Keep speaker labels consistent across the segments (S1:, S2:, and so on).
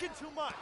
S1: sticking too much.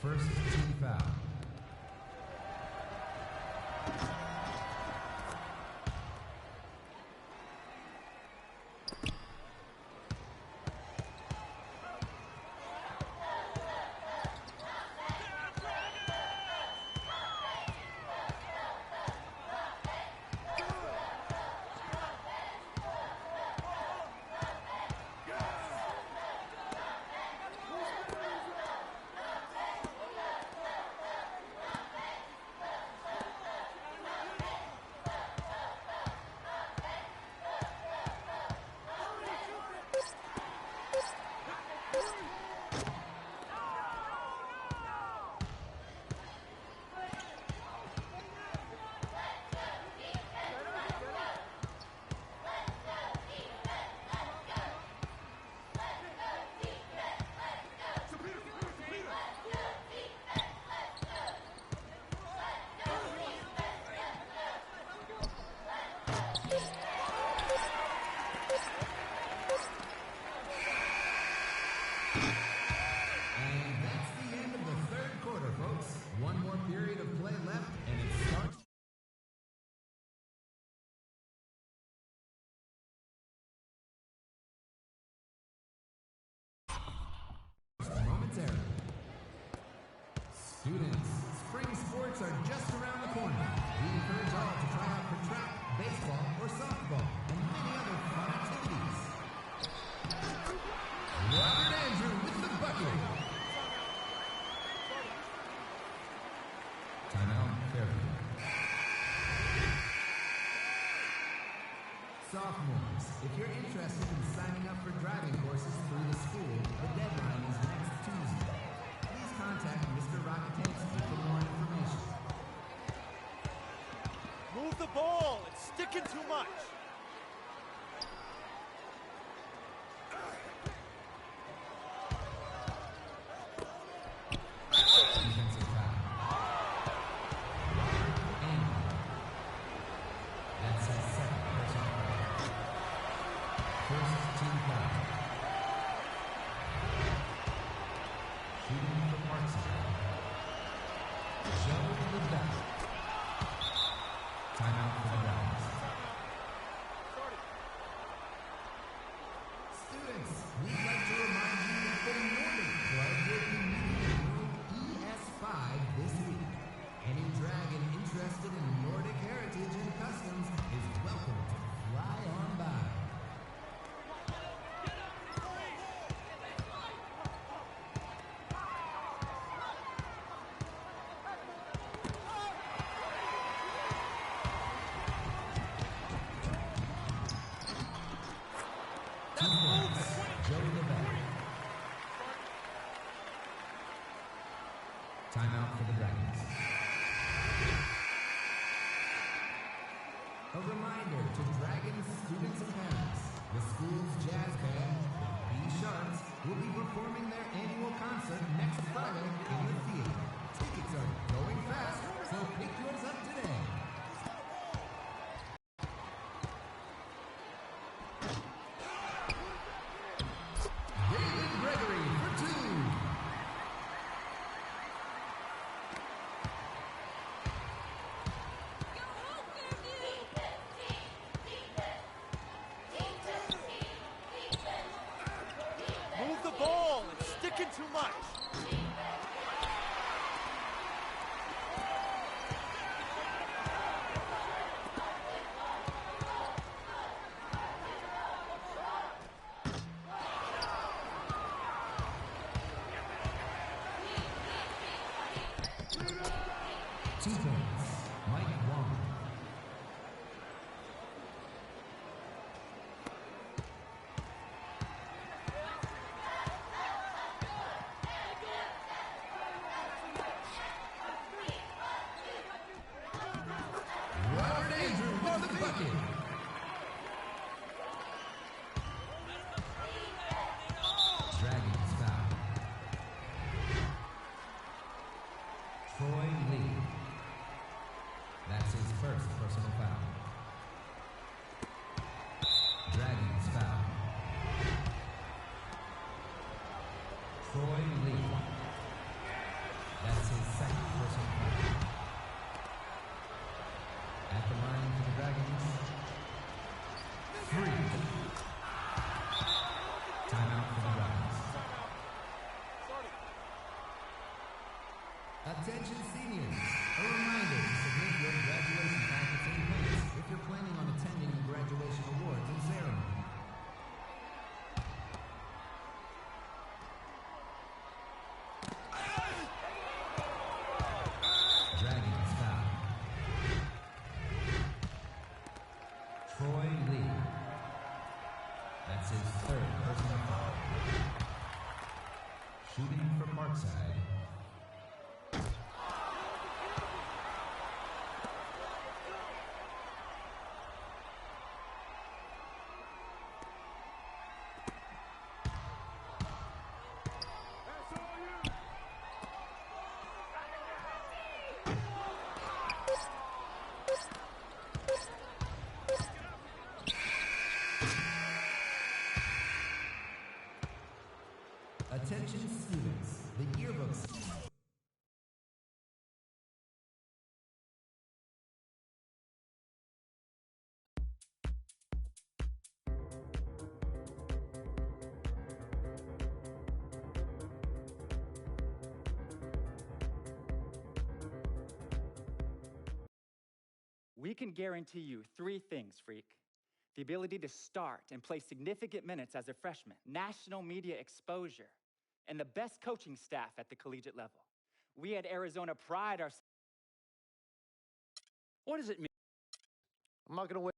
S2: First team foul. Students, spring sports are just around the corner. We encourage all to try out for track, baseball, or softball, and many other fun activities. Robert Andrew with the bucket. Timeout, Fairfield. Sophomores, if you're interested in signing up for driving courses through the school, the deadline is next Tuesday. Please contact Mr. Rockatansky for more information.
S1: Move the ball. It's sticking too much.
S2: Defensive foul. That's his second personal foul. First team foul. Shooting for Marksville. Joe Levesque. Timeout for the Browns. Students, we'd like to remind you that the Nordic Club will be meeting in ES5 this week. Any dragon interested in Nordic heritage and customs is welcome to fly on by. Timeout for the Dragons. A reminder to Dragons students and parents, the school's jazz band, the B-Sharps, will be performing their annual concert next Friday in the theater. Tickets are going fast, so pick yours up today. David Gregory for two.
S1: Move the ball. It's sticking too much.
S2: 2 points. Mike Wong. Robert Andrew with the bucket. Dragons foul. Troy Lee. That's his first personal foul. Dragons foul. Troy Lee. That's his second personal foul. At the line for the Dragons. 3. Timeout for the Dragons. Attention seniors. A reminder to submit your graduation packets in advance if you're planning on attending the graduation awards and ceremony. Dragons foul. Troy Lee. That's his third personal foul. Shooting for Parkside. Attention students, the yearbooks.
S3: We can guarantee you 3 things, Freak. The ability to start and play significant minutes as a freshman, national media exposure, and the best coaching staff at the collegiate level. We at Arizona pride ourselves.
S1: What does it mean? I'm not going to wait.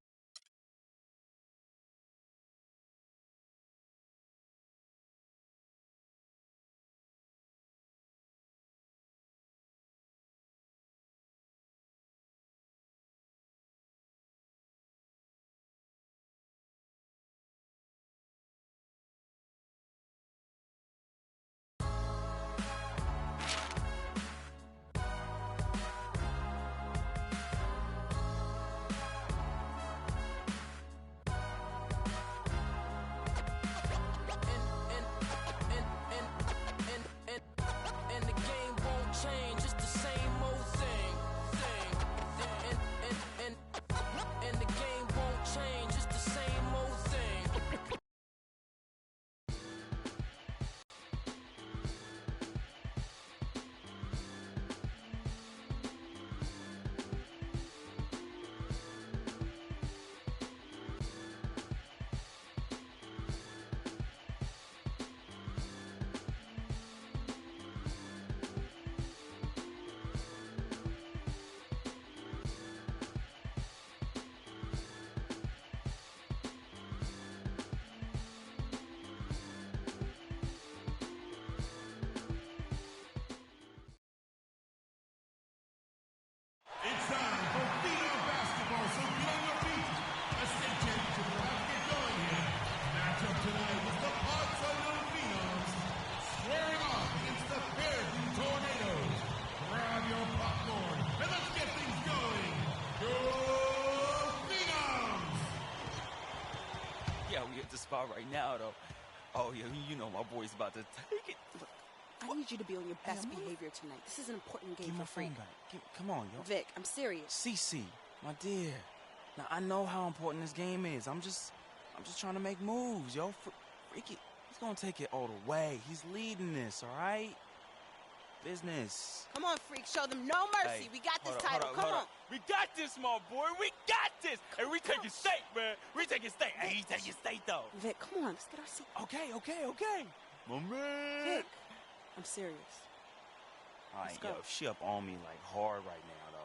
S4: It's time for Phenom basketball, so get on your feet. A state championship will have to get going here. Matchup tonight is the Parks Unknown Phenoms squaring off against the Fairview Tornadoes. Grab your popcorn and let's get things going. Go Phenoms!
S5: Yeah, we at the spot right now, though. Oh, yeah, you know my boy's about to take it. Look,
S6: I need you to be on your best behavior tonight. This is an important game
S5: give my
S6: for Freak.
S5: phone back. Come on, yo.
S6: Vic, I'm serious.
S5: CC, my dear. Now, I know how important this game is. I'm just trying to make moves, yo. Freaky, he's gonna take it all the way. He's leading this, all right? Business.
S6: Come on, Freak. Show them no mercy.
S5: Hey,
S6: We got this
S5: hold
S6: title.
S5: up,
S6: Come
S5: hold
S6: on.
S5: up. We got this, my boy. We got this. And we taking state, man. We taking state. Hey, he taking state, though.
S6: Vic, come on. Let's get our seat.
S5: Okay. My man.
S6: Vic, I'm serious.
S5: All right,
S6: Let's go.
S5: yo, she up on me like hard right now, though.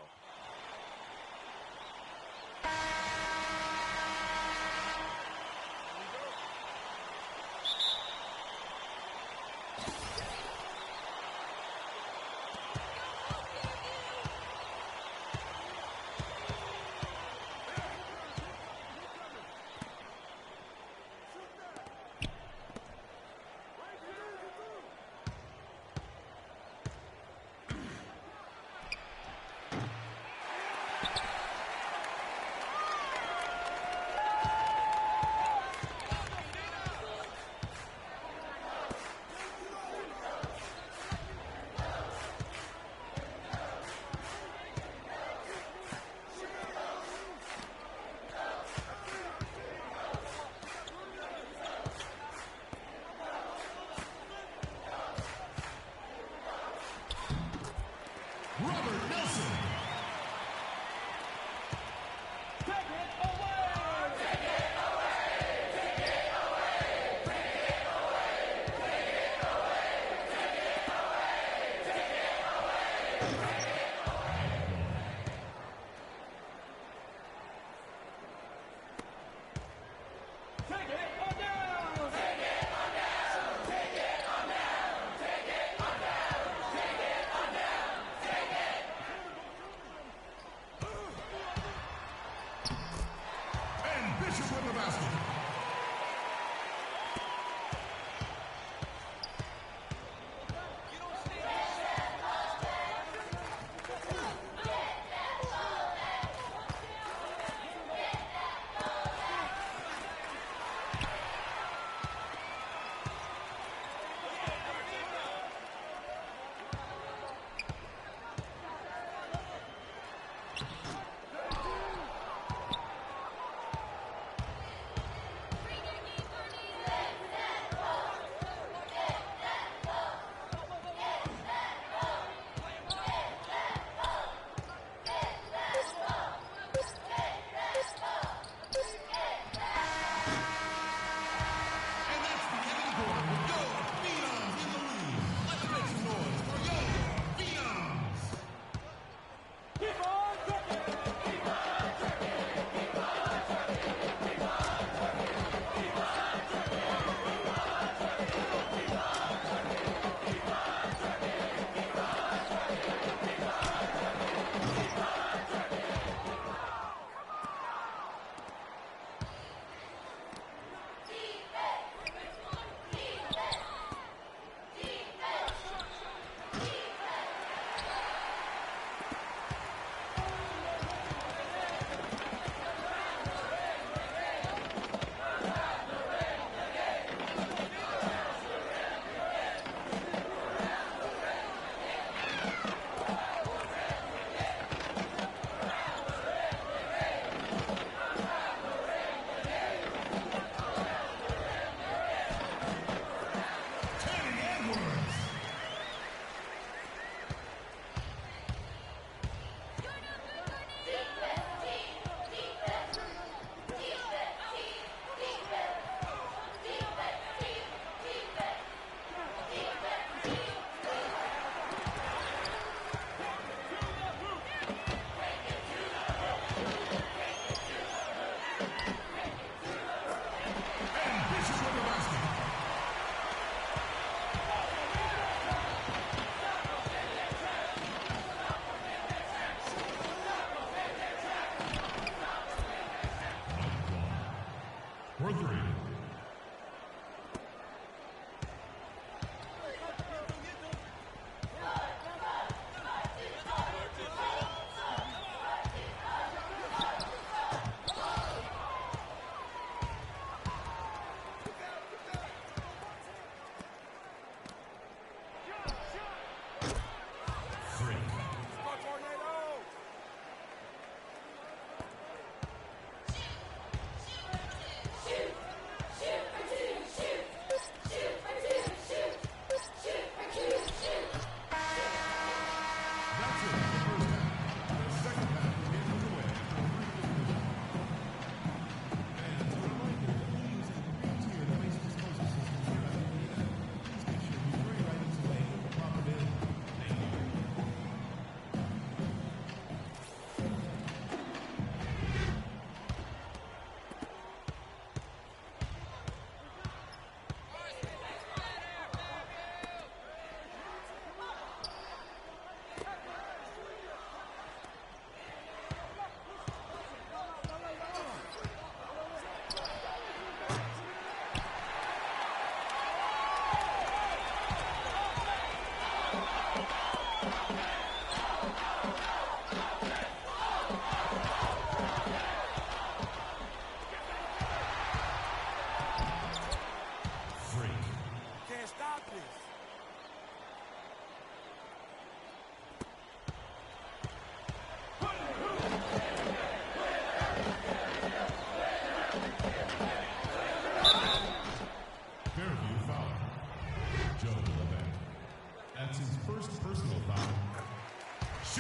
S4: Robert Nelson.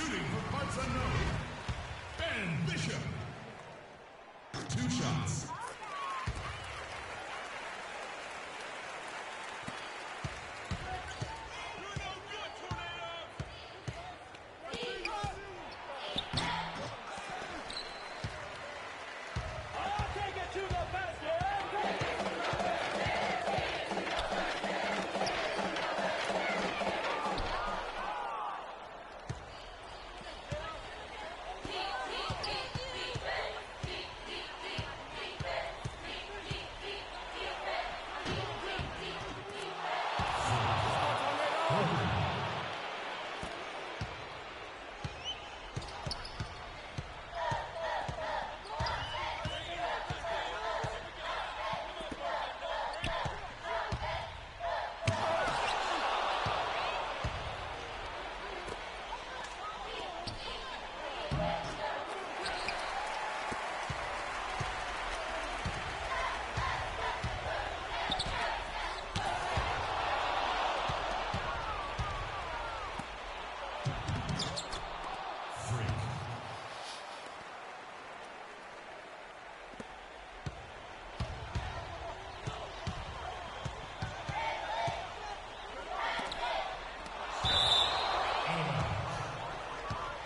S4: Shooting for parts unknown, Ben Bishop. 2 shots.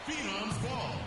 S4: Phenom's ball.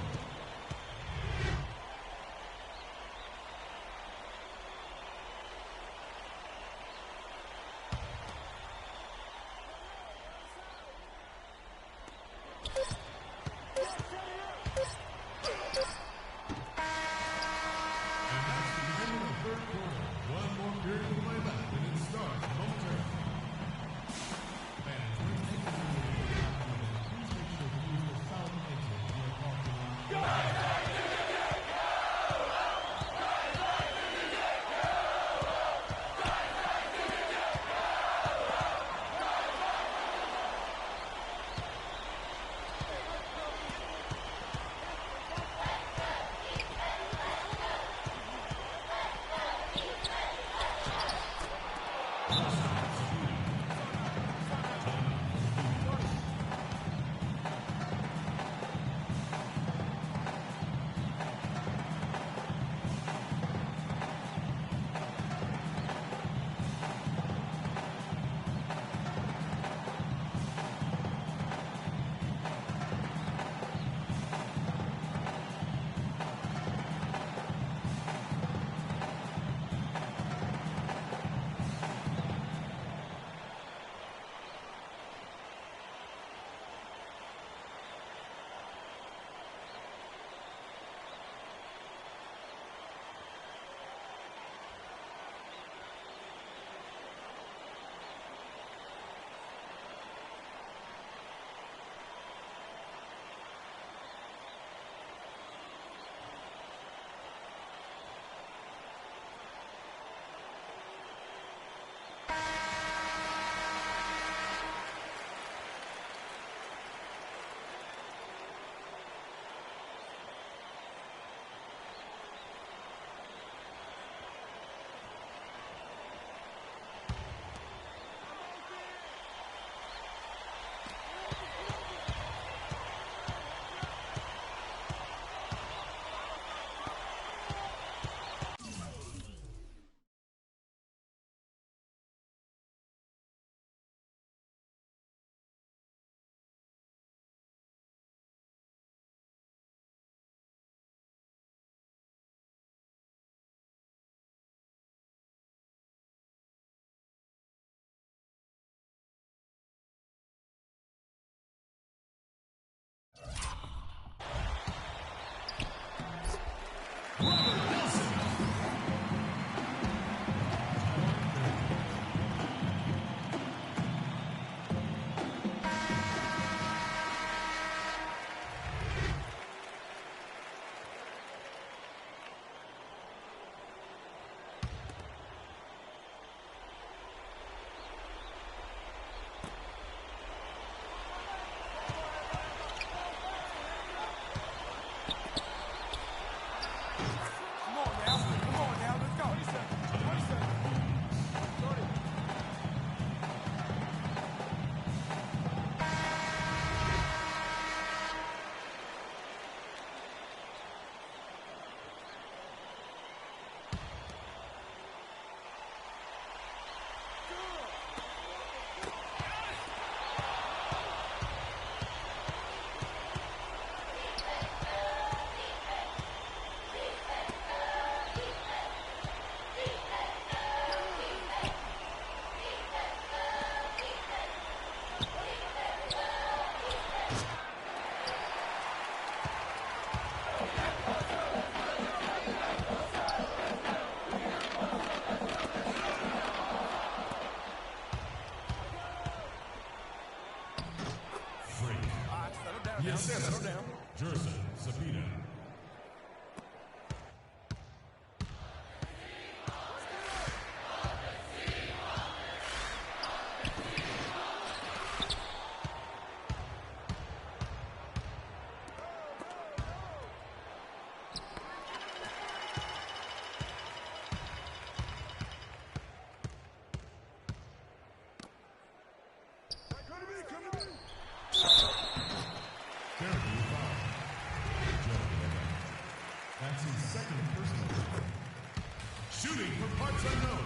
S4: Shooting for parts unknown,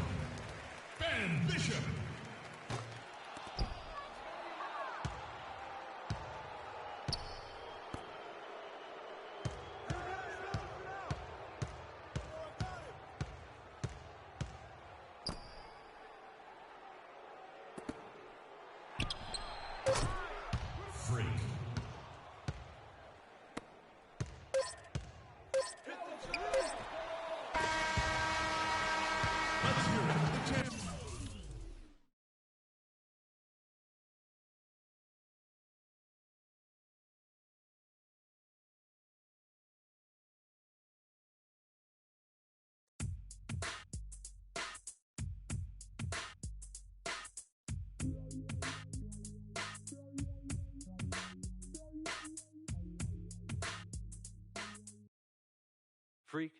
S4: Ben Bishop. Freak. Let's hear it for the champ.
S7: Freak,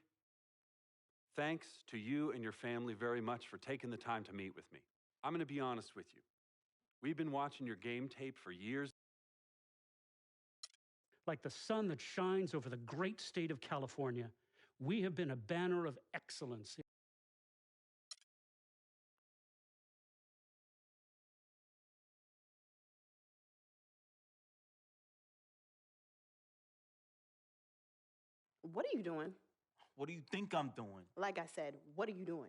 S7: thanks to you and your family very much for taking the time to meet with me. I'm going to be honest with you. We've been watching your game tape for years.
S8: Like the sun that shines over the great state of California, we have been a banner of excellence.
S6: What are you doing?
S5: What do you think I'm doing?
S6: Like I said, what are you doing?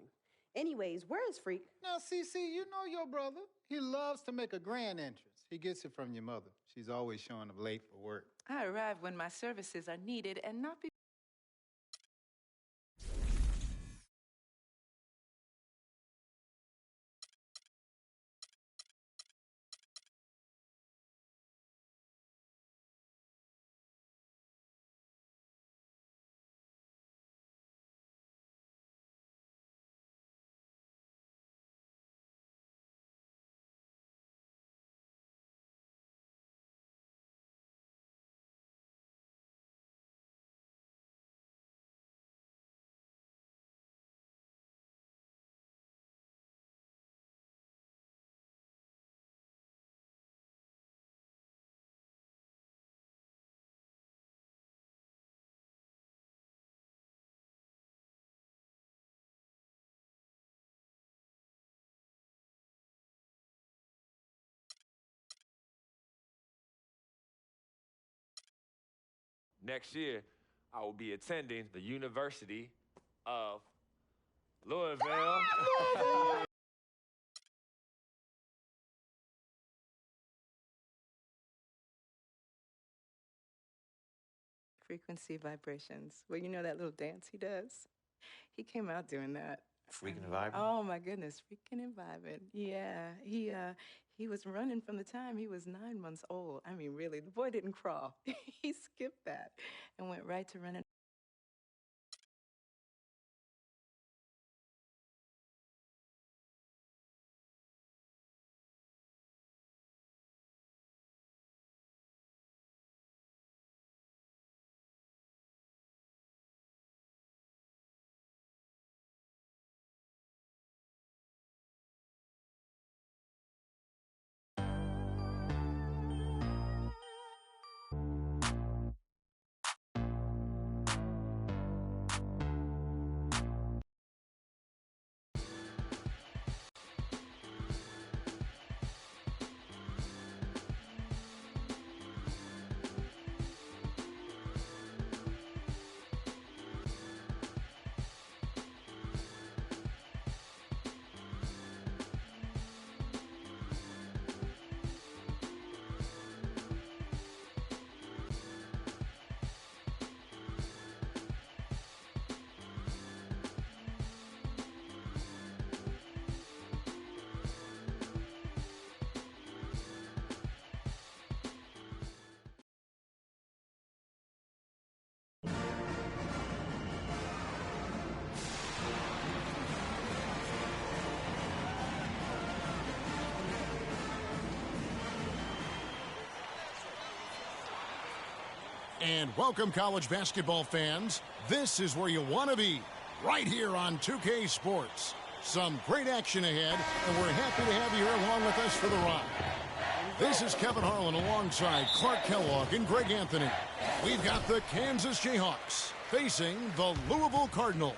S6: Anyways, where is Freak?
S1: Now, CC, you know your brother. He loves to make a grand entrance. He gets it from your mother. She's always showing up late for work.
S9: I arrive when my services are needed and not be.
S10: Next year, I will be attending the University of Louisville.
S9: Frequency vibrations. Well, you know that little dance he does? He came out doing that.
S1: Freaking and vibing?
S9: Oh my goodness, freaking and vibing. Yeah, he was running from the time he was 9 months old. I mean, really, the boy didn't crawl. He skipped that and went right to running.
S4: And welcome, college basketball fans. This is where you want to be, right here on 2K Sports. Some great action ahead, and we're happy to have you here along with us for the ride. This is Kevin Harlan alongside Clark Kellogg and Greg Anthony. We've got the Kansas Jayhawks facing the Louisville Cardinals.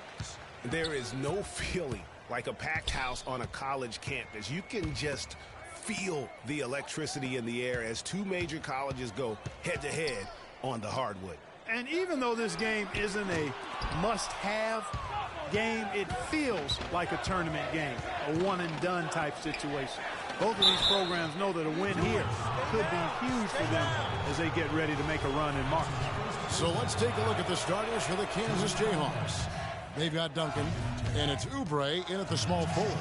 S11: There is no feeling like a packed house on a college campus. You can just feel the electricity in the air as two major colleges go head-to-head on the hardwood.
S12: And even though this game isn't a must-have game, it feels like a tournament game, a one-and-done type situation. Both of these programs know that a win here could be huge for them as they get ready to make a run in March.
S13: So let's take a look at the starters for the Kansas Jayhawks. They've got Duncan, and it's Oubre in at the small forward.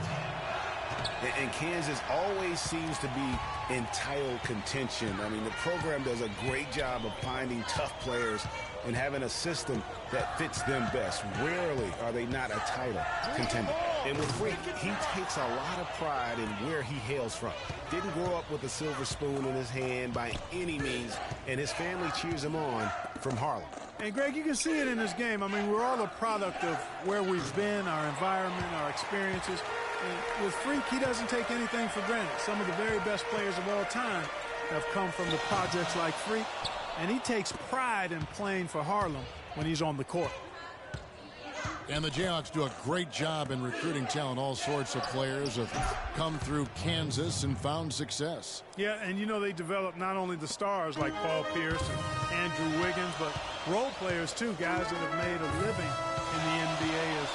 S11: And Kansas always seems to be in title contention. I mean, the program does a great job of finding tough players and having a system that fits them best. Rarely are they not a title contender. And with Freak, he takes a lot of pride in where he hails from. Didn't grow up with a silver spoon in his hand by any means, and his family cheers him on from Harlem.
S12: And, Greg, you can see it in this game. I mean, we're all a product of where we've been, our environment, our experiences. And with Freak, he doesn't take anything for granted. Some of the very best players of all time have come from the projects like Freak, and he takes pride in playing for Harlem when he's on the court.
S13: And the Jayhawks do a great job in recruiting talent. All sorts of players have come through Kansas and found success.
S12: Yeah, and you know they develop not only the stars like Paul Pierce and Andrew Wiggins, but role players too, guys that have made a living in the NBA as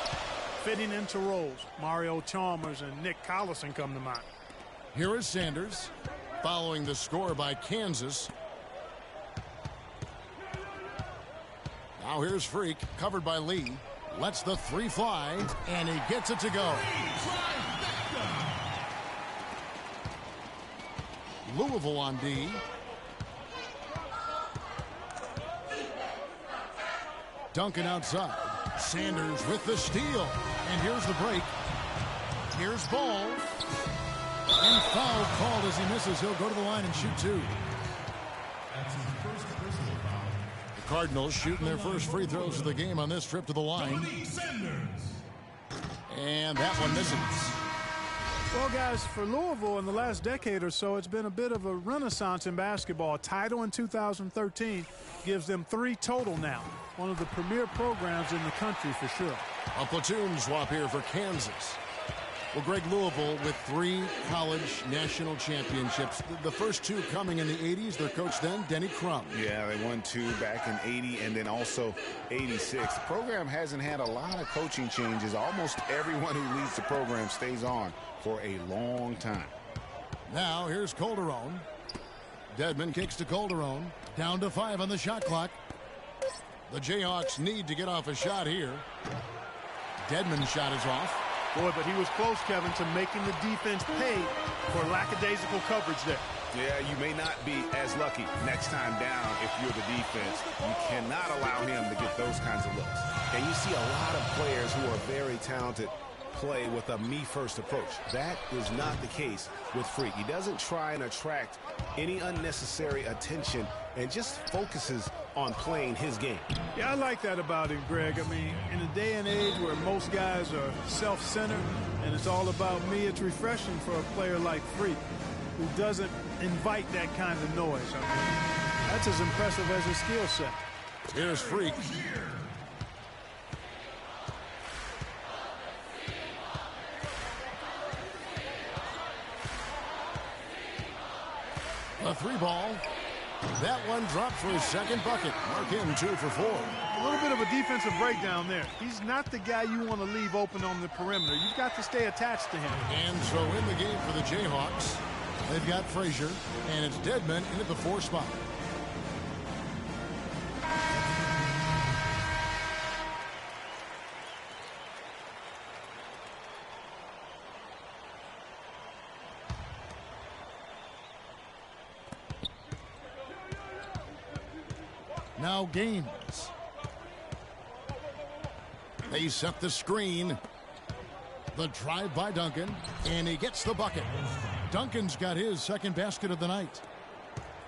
S12: fitting into roles. Mario Chalmers and Nick Collison come to mind.
S13: Here is Sanders following the score by Kansas. Now here's Freak, covered by Lee. Lets the three fly, and he gets it to go. Louisville on D. Duncan outside. Sanders with the steal. And here's the break. Here's Ball. And foul called as he misses. He'll go to the line and shoot two.
S4: That's his first personal foul.
S13: The Cardinals shooting their first free throws of the game on this trip to the line. And that one misses.
S12: Well, guys, for Louisville in the last decade or so, it's been a bit of a renaissance in basketball. A title in 2013 gives them 3 total now. One of the premier programs in the country for sure.
S13: A platoon swap here for Kansas. Well, Greg, Louisville with 3 college national championships. The first 2 coming in the 80s. Their coach then, Denny Crum.
S11: Yeah, they won 2 back in 80 and then also 86. The program hasn't had a lot of coaching changes. Almost everyone who leads the program stays on for a long time.
S13: Now here's Calderon. Dedmon kicks to Calderon. Down to 5 on the shot clock. The Jayhawks need to get off a shot here. Dedmon's shot is off.
S12: Boy, but he was close, Kevin, to making the defense pay for lackadaisical coverage there.
S11: Yeah, you may not be as lucky next time down if you're the defense. You cannot allow him to get those kinds of looks. And you see a lot of players who are very talented play with a me-first approach. That is not the case with Freak. He doesn't try and attract any unnecessary attention and just focuses on playing his game.
S12: Yeah, I like that about him, Greg. I mean, in a day and age where most guys are self-centered and it's all about me, it's refreshing for a player like Freak who doesn't invite that kind of noise. I mean, that's as impressive as his skill set.
S13: Here's Freak. A 3 ball. That one dropped for his second bucket. Mark him 2 for 4.
S12: A little bit of a defensive breakdown there. He's not the guy you want to leave open on the perimeter. You've got to stay attached to him.
S13: And so in the game for the Jayhawks, they've got Frazier, and it's Dedmon into the 4 spot. Now Gaines. They set the screen. The drive by Duncan, and he gets the bucket. Duncan's got his second basket of the night.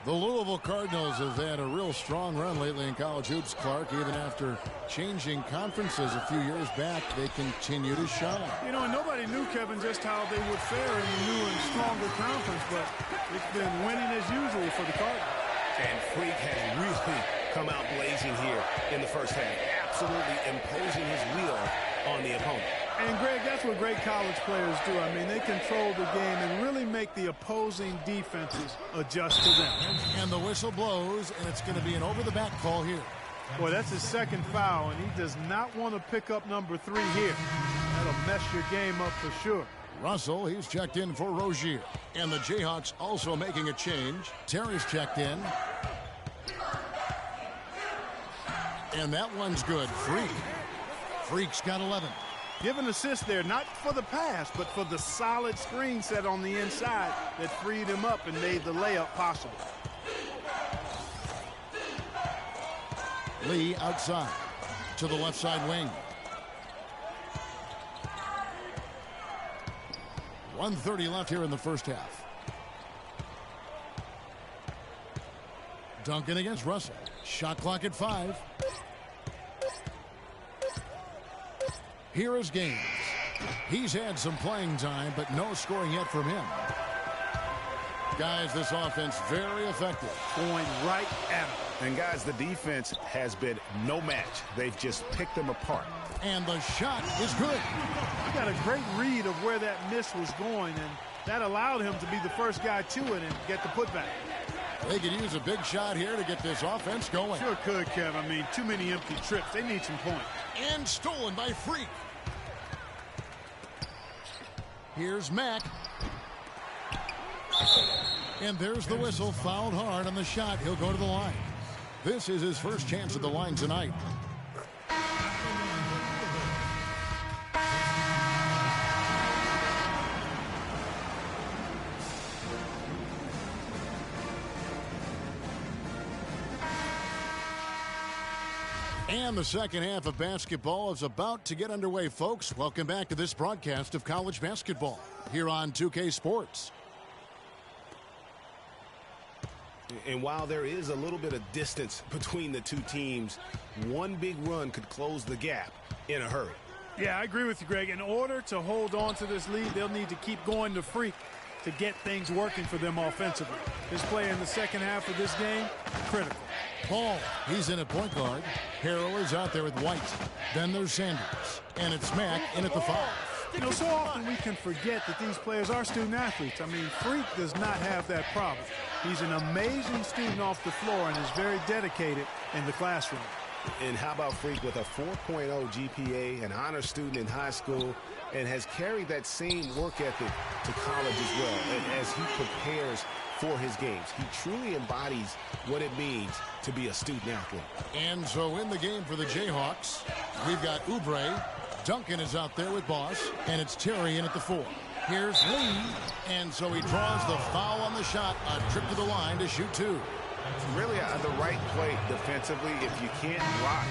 S13: The Louisville Cardinals have had a real strong run lately in college hoops, Clark. Even after changing conferences a few years back, they continue to shine.
S12: You know, and nobody knew, Kevin, just how they would fare in the new and stronger conference, but it's been winning as usual for the Cardinals.
S11: And Freak has really come out blazing here in the first half. Absolutely imposing his will on the opponent.
S12: And, Greg, that's what great college players do. I mean, they control the game and really make the opposing defenses adjust to them.
S13: And the whistle blows, and it's going to be an over-the-back call here.
S12: Boy, that's his second foul, and he does not want to pick up number 3 here. That'll mess your game up for sure.
S13: Russell, he's checked in for Rozier. And the Jayhawks also making a change. Terry's checked in. And that one's good. Freak's got 11.
S12: Give an assist there, not for the pass, but for the solid screen set on the inside that freed him up and made the layup possible.
S13: Lee outside to the left side wing. 1:30 left here in the first half. Duncan against Russell. Shot clock at 5. Here is Gaines. He's had some playing time, but no scoring yet from him. Guys, this offense very effective.
S12: Going right at him.
S11: And, guys, the defense has been no match. They've just picked them apart.
S13: And the shot is good.
S12: He got a great read of where that miss was going, and that allowed him to be the first guy to it and get the putback.
S13: They could use a big shot here to get this offense going.
S12: Sure could, Kev. I mean, too many empty trips. They need some points.
S13: And stolen by Freak. Here's Mack. And there's the whistle. Fouled hard on the shot. He'll go to the line. This is his first chance at the line tonight. And the second half of basketball is about to get underway, folks. Welcome back to this broadcast of college basketball here on 2K Sports.
S11: And while there is a little bit of distance between the two teams, one big run could close the gap in a hurry.
S12: Yeah, I agree with you, Greg. In order to hold on to this lead, they'll need to keep going to Freak to get things working for them offensively. This play in the second half of this game, critical.
S13: Paul, he's in at point guard. Harrell is out there with White. Then there's Sanders. And it's Mack in at the 5.
S12: You know, so often we can forget that these players are student athletes. I mean, Freak does not have that problem. He's an amazing student off the floor and is very dedicated in the classroom.
S11: And how about Freak with a 4.0 GPA, an honor student in high school, and has carried that same work ethic to college as well. And as he prepares for his games, he truly embodies what it means to be a student athlete.
S13: And so in the game for the Jayhawks, we've got Oubre. Duncan is out there with Boss, and it's Terry in at the 4. Here's Lee, and so he draws the foul on the shot, a trip to the line to shoot 2.
S11: Really the right play defensively. If you can't block,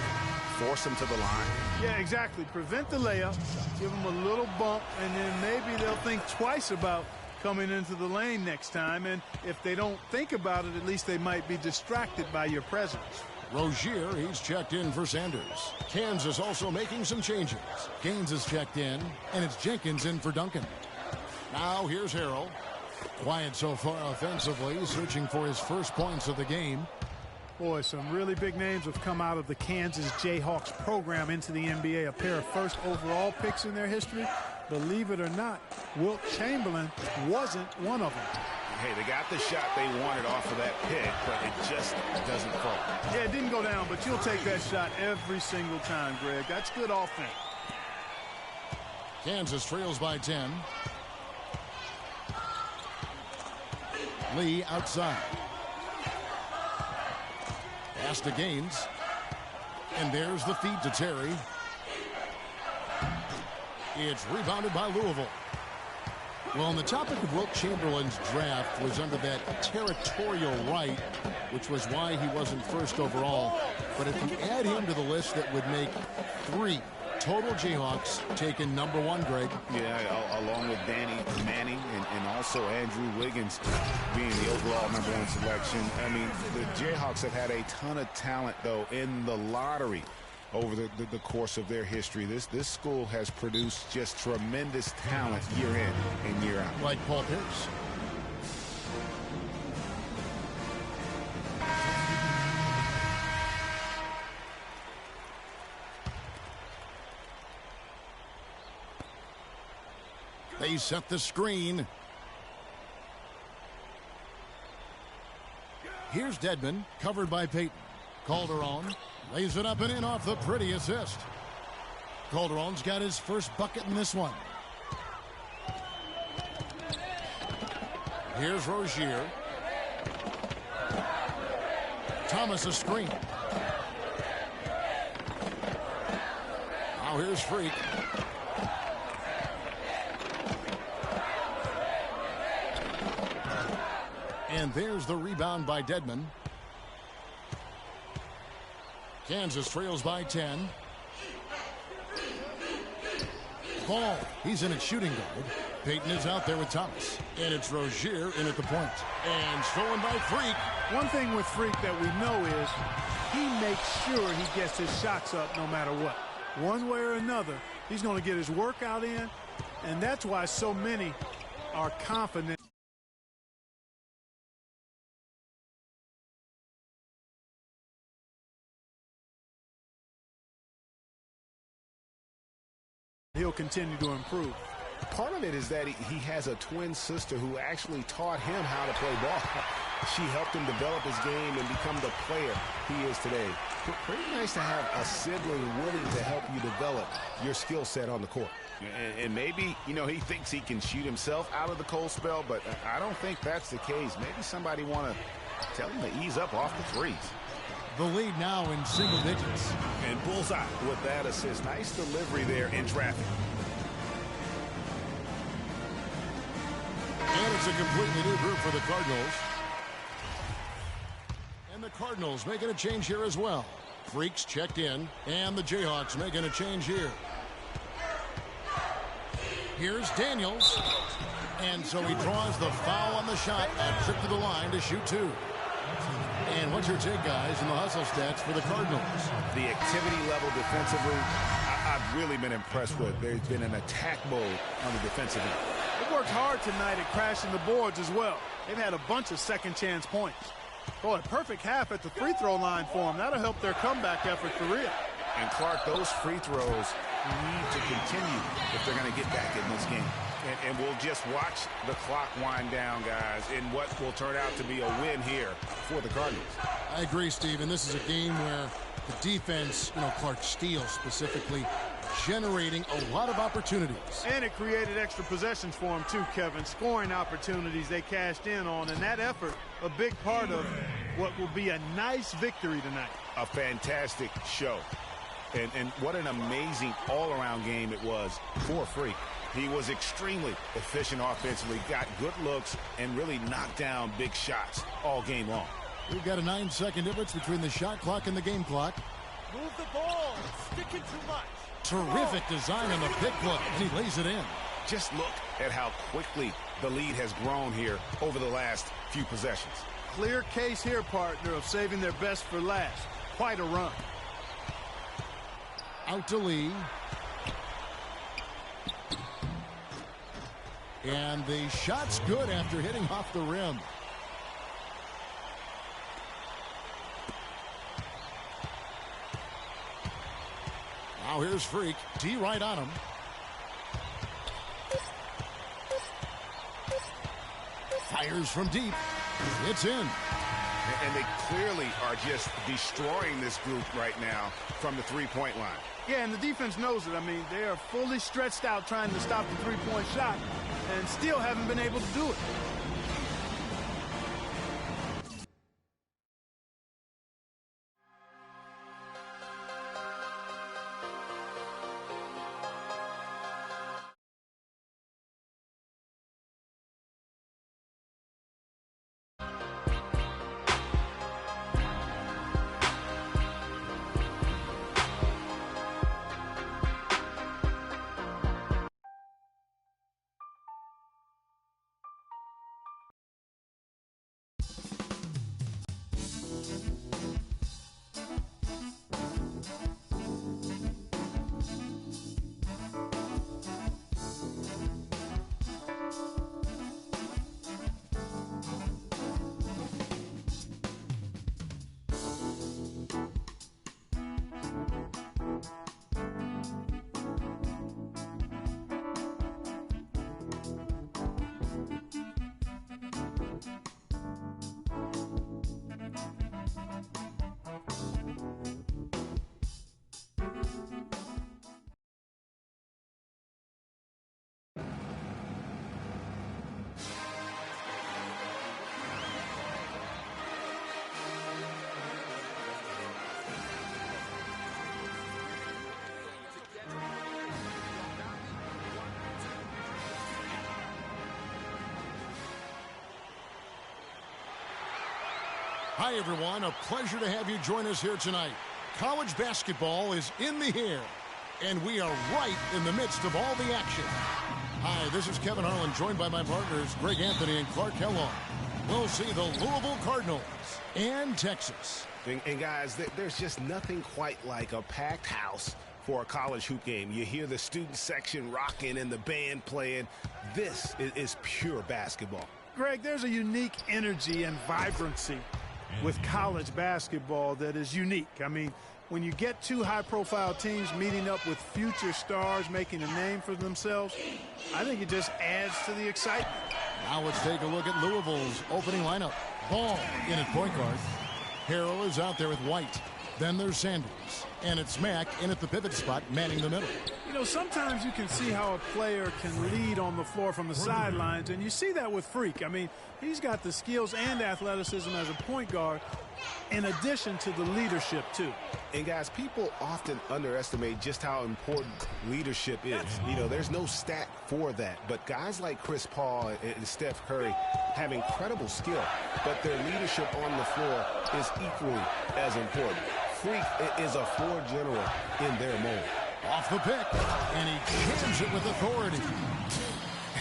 S11: force him to the line.
S12: Yeah, exactly. Prevent the layup, give him a little bump, and then maybe they'll think twice about coming into the lane next time. And if they don't think about it, at least they might be distracted by your presence.
S13: Rozier, he's checked in for Sanders. Kansas also making some changes. Gaines is checked in, and it's Jenkins in for Duncan. Now here's Harrell. Quiet so far offensively, searching for his first points of the game.
S12: Boy, some really big names have come out of the Kansas Jayhawks program into the NBA. A pair of first overall picks in their history. Believe it or not, Wilt Chamberlain wasn't one of them.
S11: Hey, they got the shot they wanted off of that pick, but it just doesn't fall.
S12: Yeah, it didn't go down, but you'll take that shot every single time, Greg. That's good offense.
S13: Kansas trails by 10. Lee outside. Pass to Gaines. And there's the feed to Terry. It's rebounded by Louisville. Well, on the topic of Wilt Chamberlain's draft was under that territorial right, which was why he wasn't first overall. But if you add him to the list, that would make 3 total Jayhawks taken number 1, Greg.
S11: Yeah, along with Danny Manning and also Andrew Wiggins being the overall number 1 selection. I mean, the Jayhawks have had a ton of talent, though, in the lottery over the course of their history. This school has produced just tremendous talent year in and year out.
S13: Like Paul Pierce. They set the screen. Here's Dedman, covered by Peyton. Calderon lays it up and in off the pretty assist. Calderon's got his first bucket in this one. Here's Rozier. Thomas a screen. Now here's Freak. And there's the rebound by Dedman. Kansas trails by 10. Ball. He's in at shooting guard. Peyton is out there with Thomas. And it's Rozier in at the point. And stolen by Freak.
S12: One thing with Freak that we know is he makes sure he gets his shots up no matter what. One way or another, he's going to get his workout in. And that's why so many are confident. He'll continue to improve.
S11: Part of it is that he has a twin sister who actually taught him how to play ball. She helped him develop his game and become the player he is today. Pretty nice to have a sibling willing to help you develop your skill set on the court. And maybe, you know, he thinks he can shoot himself out of the cold spell, but I don't think that's the case. Maybe somebody want to tell him to ease up off the threes.
S13: The lead now in single digits.
S11: And bullseye with that assist. Nice delivery there in traffic.
S13: And it's a completely new group for the Cardinals. And the Cardinals making a change here as well. Freaks checked in, and the Jayhawks making a change here. Here's Daniels. And so he draws the foul on the shot and trip to the line to shoot two. And what's your take, guys, in the hustle stats for the Cardinals?
S11: The activity level defensively, I've really been impressed with. There's been an attack mode on the defensive end.
S12: They worked hard tonight at crashing the boards as well. They've had a bunch of second chance points. Boy, a perfect half at the free throw line for them. That'll help their comeback effort for real.
S11: And Clark, those free throws need to continue if they're going to get back in this game. And we'll just watch the clock wind down, guys, in what will turn out to be a win here for the Cardinals.
S13: I agree, Steve, and this is a game where the defense, Clark Steele specifically, generating a lot of opportunities.
S12: And it created extra possessions for them too, Kevin. Scoring opportunities they cashed in on, and that effort, a big part of what will be a nice victory tonight.
S11: A fantastic show. And what an amazing all-around game it was for Freak. He was extremely efficient offensively, got good looks, and really knocked down big shots all game long.
S13: We've got a 9-second difference between the shot clock and the game clock.
S14: Move the ball. It's sticking too much.
S13: Terrific design on the pick play, and he lays it in.
S11: Just look at how quickly the lead has grown here over the last few possessions.
S12: Clear case here, partner, of saving their best for last. Quite a run.
S13: Out to Lee. And the shot's good after hitting off the rim. Now here's Freak. D right on him. Fires from deep. It's in.
S11: And they clearly are just destroying this group right now from the three-point line.
S12: Yeah, and the defense knows it. I mean, they are fully stretched out trying to stop the three-point shot and still haven't been able to do it.
S13: Hi, everyone. A pleasure to have you join us here tonight. College basketball is in the air, and we are right in the midst of all the action. Hi, this is Kevin Harlan, joined by my partners, Greg Anthony and Clark Kellogg. We'll see the Louisville Cardinals and Texas.
S11: And guys, there's just nothing quite like a packed house for a college hoop game. You hear the student section rocking and the band playing. This is pure basketball.
S12: Greg, there's a unique energy and vibrancy with college basketball that is unique. I mean, when you get two high-profile teams meeting up with future stars making a name for themselves, I think it just adds to the excitement.
S13: Now let's take a look at Louisville's opening lineup. Ball in at point guard. Harrell is out there with White. Then there's Sanders. And it's Mack in at the pivot spot, manning the middle.
S12: You know, sometimes you can see how a player can lead on the floor from the sidelines, and you see that with Freak. I mean, he's got the skills and athleticism as a point guard, in addition to the leadership, too.
S11: And, guys, people often underestimate just how important leadership is. You know, there's no stat for that. But guys like Chris Paul and Steph Curry have incredible skill, but their leadership on the floor is equally as important. Freak is a floor general in their mold.
S13: Off the pick, and he jams it with authority.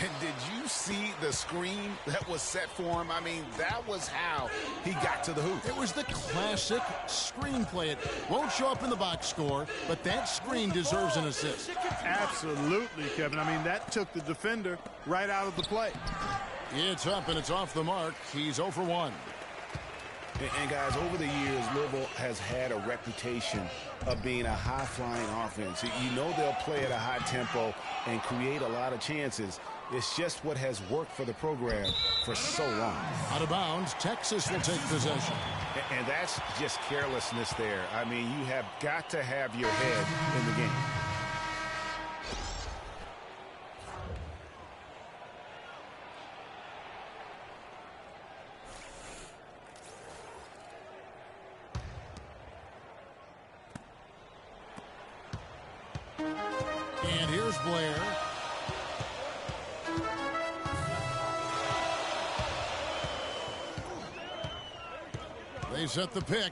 S11: And did you see the screen that was set for him? I mean, that was how he got to the hoop.
S13: It was the classic screenplay. It won't show up in the box score, but that screen deserves an assist.
S12: Absolutely, Kevin. I mean, that took the defender right out of the play.
S13: It's up, and it's off the mark. He's 0 for 1.
S11: And, guys, over the years, Louisville has had a reputation of being a high-flying offense. You know they'll play at a high tempo and create a lot of chances. It's just what has worked for the program for so long.
S13: Out of bounds, Texas will take possession.
S11: And that's just carelessness there. I mean, you have got to have your head in the game.
S13: And here's Blair. They set the pick.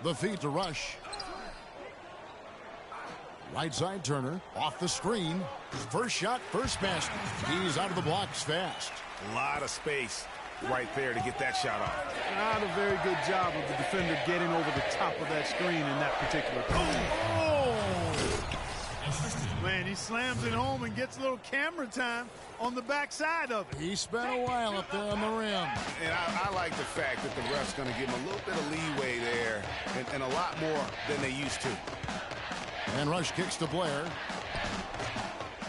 S13: The feed to Rush. Right side Turner. Off the screen. First shot, first basket. He's out of the blocks fast.
S11: A lot of space right there to get that shot off.
S12: Not a very good job of the defender getting over the top of that screen in that particular play. Oh! Man, he slams it home and gets a little camera time on the backside of it.
S13: He spent a while up there on the rim.
S11: And I like the fact that the ref's going to give him a little bit of leeway there and a lot more than they used to.
S13: And Rush kicks to Blair.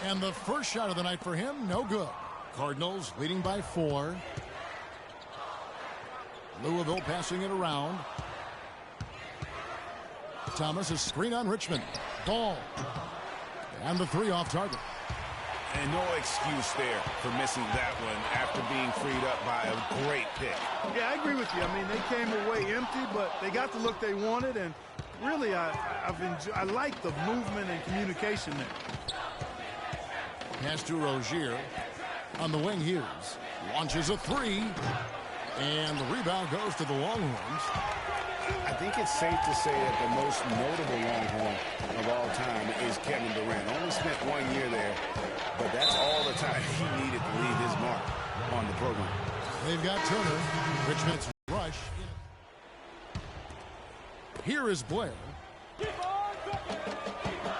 S13: And the first shot of the night for him, no good. Cardinals leading by 4. Louisville passing it around. Thomas is screen on Richmond. Ball. And the 3 off target.
S11: And no excuse there for missing that one after being freed up by a great pick.
S12: Yeah, I agree with you. I mean, they came away empty, but they got the look they wanted, and really, I like the movement and communication there.
S13: Pass to Rozier. On the wing, Hughes launches a 3, and the rebound goes to the Longhorns.
S11: I think it's safe to say that the most notable Longhorn of all time is Kevin Durant. Only spent 1 year there, but that's all the time he needed to leave his mark on the program.
S13: They've got Turner. Richmond's Rush. Here is Blair.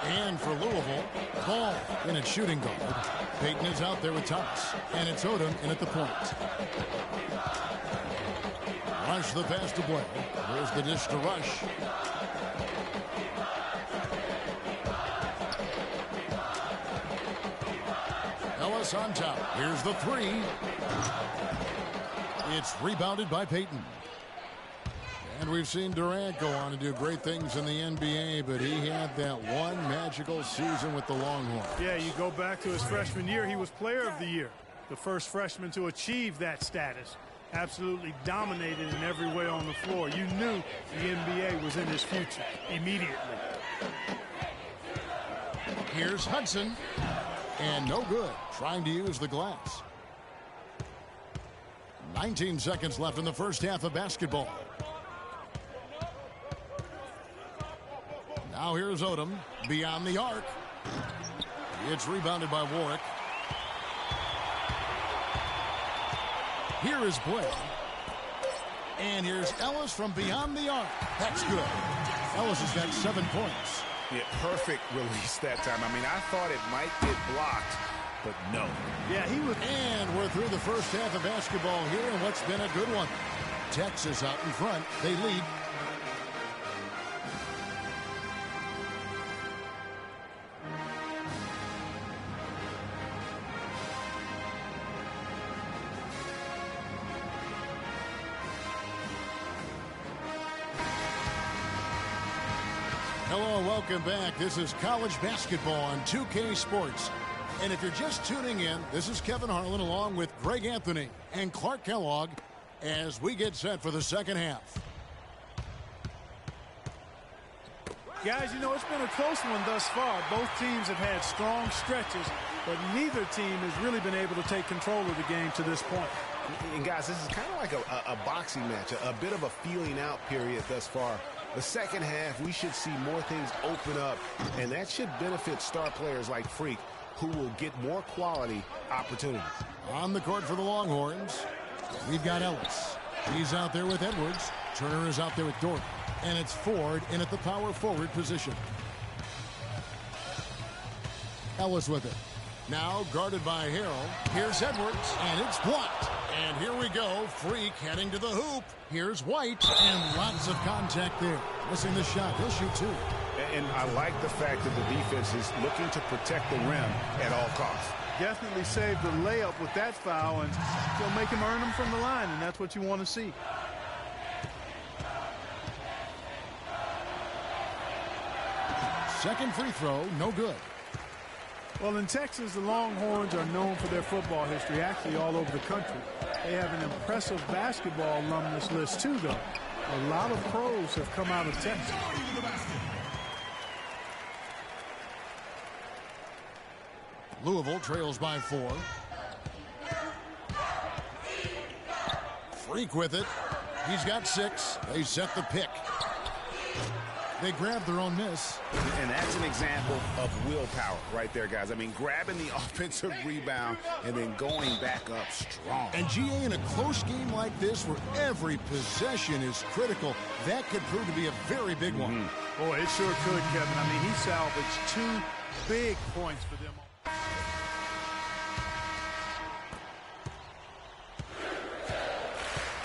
S13: And for Louisville, Ball in at shooting guard. Payton is out there with Thomas. And it's Odom in at the point. Rush the pass to Blair. There's the dish to Rush. Ellis on top. Here's the 3. It's rebounded by Payton. And we've seen Durant go on to do great things in the NBA, but he had that one magical season with the Longhorns.
S12: Yeah, you go back to his freshman year, he was player of the year. The first freshman to achieve that status. Absolutely dominated in every way on the floor. You knew the NBA was in his future immediately.
S13: Here's Hudson. And no good. Trying to use the glass. 19 seconds left in the first half of basketball. Now here's Odom beyond the arc. It's rebounded by Warwick. Here is Blair. And here's Ellis from beyond the arc. That's good. Ellis has got 7 points.
S11: Yeah, perfect release that time. I mean, I thought it might get blocked, but no.
S13: Yeah, he was. And we're through the first half of basketball here, and what's been a good one. Texas out in front. They lead. Hello, welcome back. This is college basketball on 2K Sports. And if you're just tuning in, this is Kevin Harlan along with Greg Anthony and Clark Kellogg as we get set for the second half.
S12: Guys, you know, it's been a close one thus far. Both teams have had strong stretches, but neither team has really been able to take control of the game to this point.
S11: And guys, this is kind of like a boxing match, a bit of a feeling out period thus far. The second half, we should see more things open up, and that should benefit star players like Freak, who will get more quality opportunities.
S13: On the court for the Longhorns, we've got Ellis. He's out there with Edwards. Turner is out there with Dorton. And it's Ford in at the power forward position. Ellis with it. Now guarded by Harrell. Here's Edwards, and it's blocked. And here we go. Freak heading to the hoop. Here's White, and lots of contact there. Missing the shot. He'll shoot 2.
S11: And I like the fact that the defense is looking to protect the rim at all costs.
S12: Definitely saved the layup with that foul, and he'll make him earn them from the line, and that's what you want to see.
S13: Second free throw, no good.
S12: Well, in Texas, the Longhorns are known for their football history, actually all over the country. They have an impressive basketball alumnus list, too, though. A lot of pros have come out of Texas.
S13: Louisville trails by 4. Freak with it. He's got 6. They set the pick. They grab their own miss.
S11: And that's an example of willpower right there, guys. I mean, grabbing the offensive rebound and then going back up strong.
S13: And GA, in a close game like this where every possession is critical, that could prove to be a very big one.
S12: Boy, it sure could, Kevin. I mean, he salvaged 2 big points for them.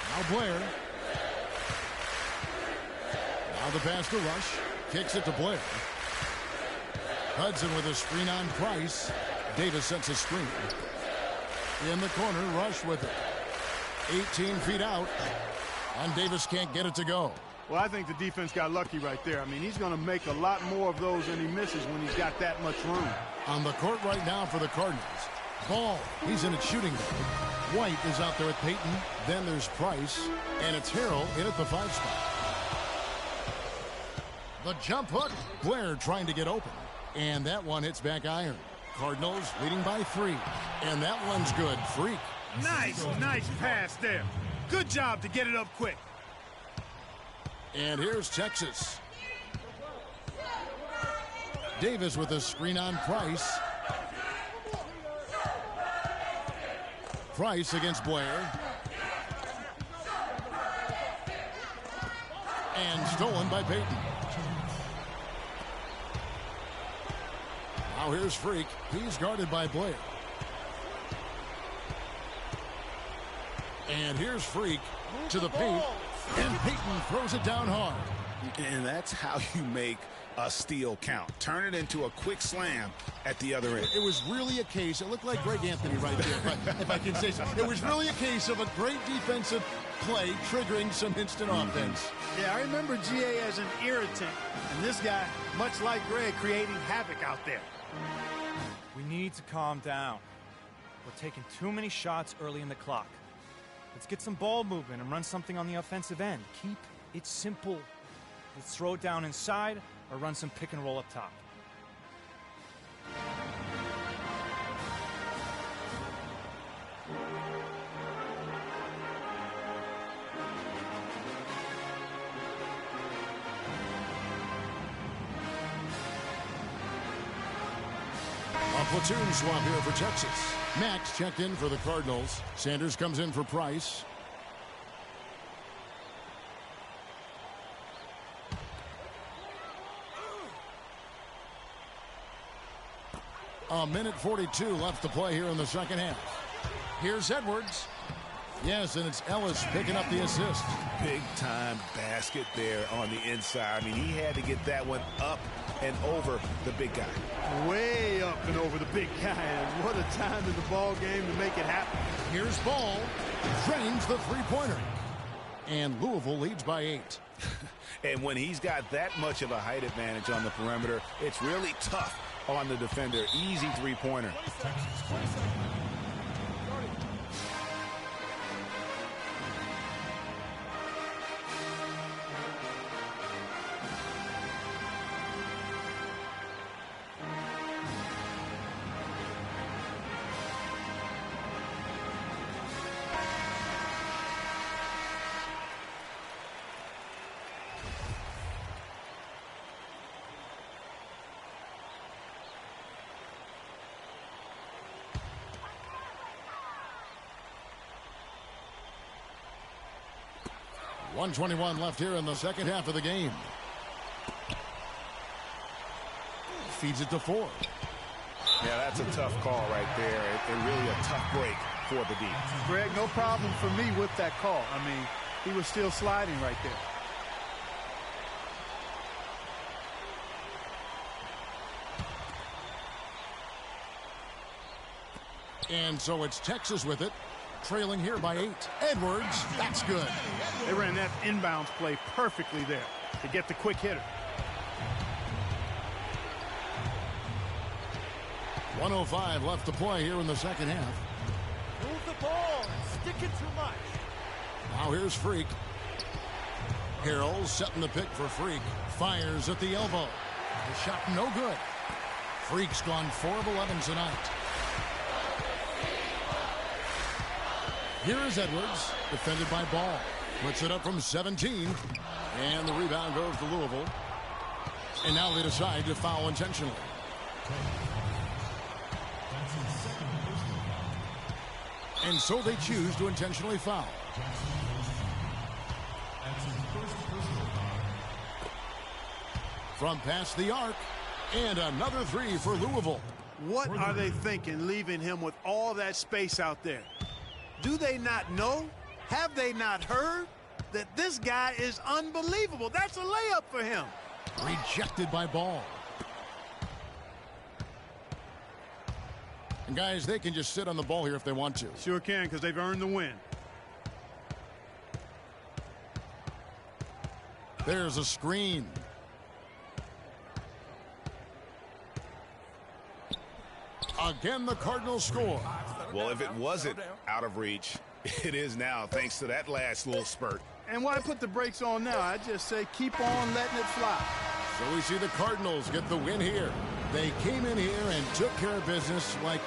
S13: Now Blair. Now the pass to Rush. Kicks it to Blair. Hudson with a screen on Price. Davis sets a screen. In the corner, Rush with it. 18 feet out. And Davis can't get it to go.
S12: Well, I think the defense got lucky right there. I mean, he's going to make a lot more of those than he misses when he's got that much room.
S13: On the court right now for the Cardinals. Ball. He's in at shooting guard. White is out there with Peyton. Then there's Price. And it's Harrell in at the 5 spot. The jump hook. Blair trying to get open. And that one hits back iron. Cardinals leading by 3. And that one's good. Freak.
S12: Nice pass there. Good job to get it up quick.
S13: And here's Texas. Davis with a screen on Price. Price against Blair. And stolen by Peyton. Now here's Freak. He's guarded by Blair. And here's Freak to the paint. And Peyton throws it down hard.
S11: And that's how you make a steal count. Turn it into a quick slam at the other end.
S13: It was really a case. It looked like Greg Anthony right there, if I can say so. It was really a case of a great defensive play triggering some instant offense.
S12: Yeah, I remember GA as an irritant. And this guy, much like Greg, creating havoc out there.
S14: We need to calm down. We're taking too many shots early in the clock. Let's get some ball movement and run something on the offensive end. Keep it simple. Let's throw it down inside or run some pick and roll up top.
S13: A platoon swap here for Texas. Max checked in for the Cardinals. Sanders comes in for Price. A minute 42 left to play here in the second half. Here's Edwards. Yes, and it's Ellis picking up the assist.
S11: Big time basket there on the inside. I mean, he had to get that one up and over the big guy.
S12: Way up and over the big guy. And what a time in the ball game to make it happen.
S13: Here's Ball. Drains the three-pointer. And Louisville leads by 8.
S11: And when he's got that much of a height advantage on the perimeter, it's really tough on the defender. Easy three-pointer.
S13: .121 left here in the second half of the game. Feeds it to Ford.
S11: Yeah, that's a tough call right there, and really a tough break for the D.
S12: Greg, no problem for me with that call. I mean, he was still sliding right
S13: there. And so it's Texas with it, trailing here by 8. Edwards, that's good.
S12: They ran that inbounds play perfectly there to get the quick hitter.
S13: 1:05 left to play here in the second half.
S12: Move the ball. Stick it too much.
S13: Now here's Freak. Harrell setting the pick for Freak. Fires at the elbow. The shot no good. Freak's gone 4 of 11 tonight. Here is Edwards, defended by Ball. Puts it up from 17. And the rebound goes to Louisville. And now they decide to foul intentionally. And so they choose to intentionally foul. From past the arc, and another 3 for Louisville.
S12: What are they thinking, leaving him with all that space out there? Do they not know? Have they not heard that this guy is unbelievable? That's a layup for him.
S13: Rejected by Ball. And guys, they can just sit on the ball here if they want to.
S12: Sure can, because they've earned the win.
S13: There's a screen. Again, the Cardinals score.
S11: Well, if it wasn't out of reach, it is now, thanks to that last little spurt.
S12: And why put the brakes on now? I just say keep on letting it fly.
S13: So we see the Cardinals get the win here. They came in here and took care of business like...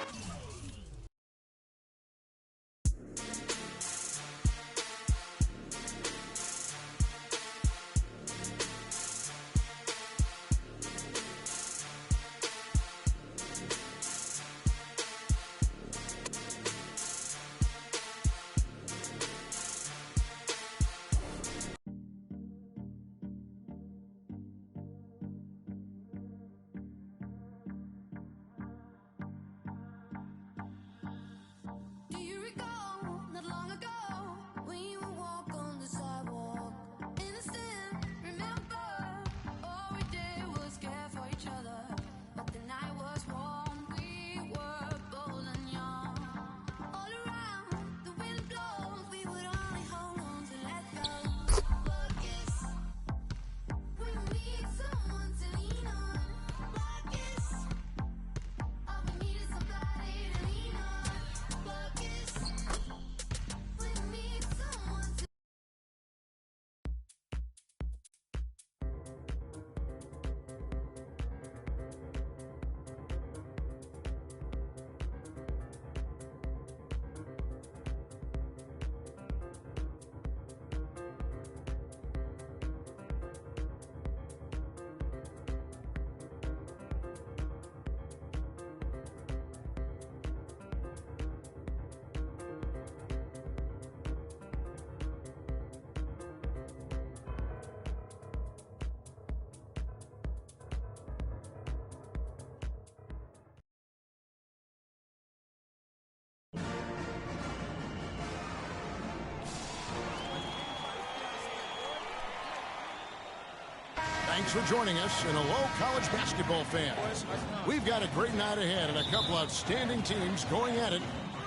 S13: Thanks for joining us. And hello, college basketball fans. We've got a great night ahead and a couple outstanding teams going at it.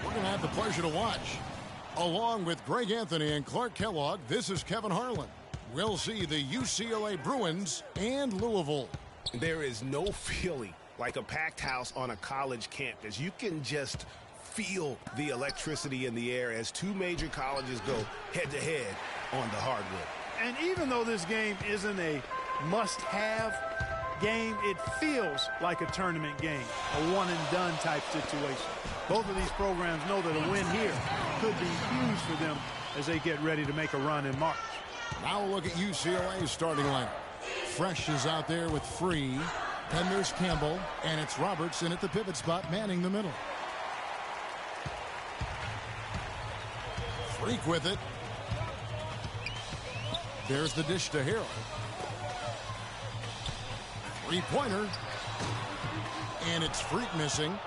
S13: We're going to have the pleasure to watch. Along with Greg Anthony and Clark Kellogg, this is Kevin Harlan. We'll see the UCLA Bruins and Louisville.
S11: There is no feeling like a packed house on a college campus. You can just feel the electricity in the air as two major colleges go head-to-head on the hardwood.
S12: And even though this game isn't a must-have game, it feels like a tournament game, a one-and-done type situation. Both of these programs know that a win here could be huge for them as they get ready to make a run in March.
S13: Now we'll look at UCLA's starting lineup. Fresh is out there with Free. Then there's Campbell, and it's Robertson at the pivot spot, manning the middle. Freak with it. There's the dish to Harrell. Three-pointer. And it's Freak missing.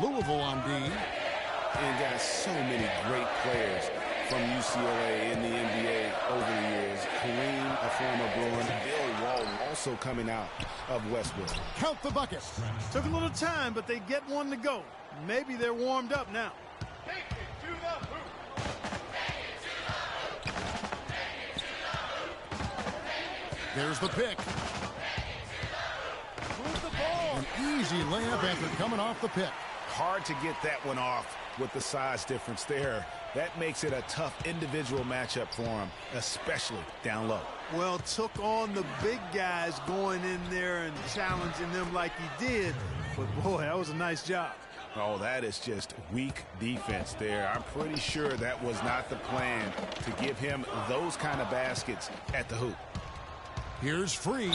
S13: Louisville on D.
S11: And got so many great players from UCLA in the NBA over the years. Kareem, a former Bruin. Bill Walton also coming out of Westwood.
S13: Count the bucket.
S12: Took a little time, but they get one to go. Maybe they're warmed up now.
S13: There's the pick. An easy layup after coming off the pick.
S11: Hard to get that one off with the size difference there. That makes it a tough individual matchup for him, especially down low.
S12: Well, took on the big guys going in there and challenging them like he did. But, boy, that was a nice job.
S11: Oh, that is just weak defense there. I'm pretty sure that was not the plan to give him those kind of baskets at the hoop.
S13: Here's Free.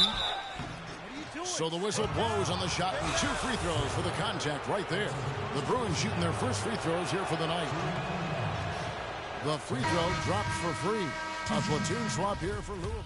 S13: So the whistle blows on the shot and 2 free throws for the contact right there. The Bruins shooting their first free throws here for the night. The free throw drops for Free. A platoon swap here for Louisville.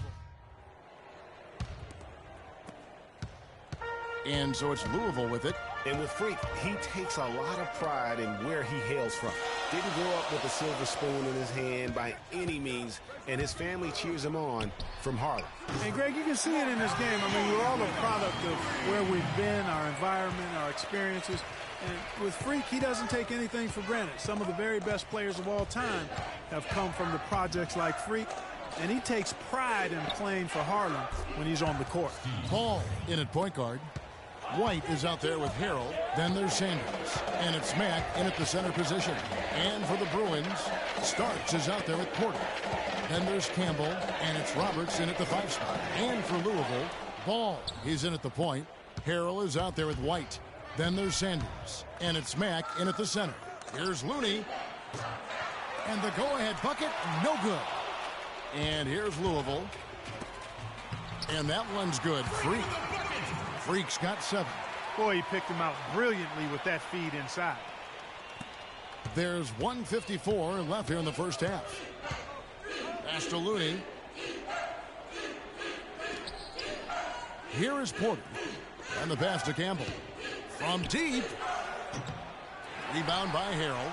S13: And so it's Louisville with it.
S11: And with Freak, he takes a lot of pride in where he hails from. Didn't grow up with a silver spoon in his hand by any means, and his family cheers him on from Harlem.
S12: And, Greg, you can see it in this game. I mean, we're all a product of where we've been, our environment, our experiences. And with Freak, he doesn't take anything for granted. Some of the very best players of all time have come from the projects like Freak, and he takes pride in playing for Harlem when he's on the court.
S13: Paul in at point guard. White is out there with Harrell. Then there's Sanders. And it's Mack in at the center position. And for the Bruins, Starks is out there with Porter. Then there's Campbell. And it's Roberts in at the 5 spot. And for Louisville, Ball. He's in at the point. Harrell is out there with White. Then there's Sanders. And it's Mack in at the center. Here's Looney. And the go-ahead bucket, no good. And here's Louisville. And that one's good. Freak. Freak's got 7.
S12: Boy, he picked him out brilliantly with that feed inside.
S13: There's 1:54 left here in the first half. Pass to Looney. Here is Porter. And the pass to Campbell. From deep. Rebound by Harrell.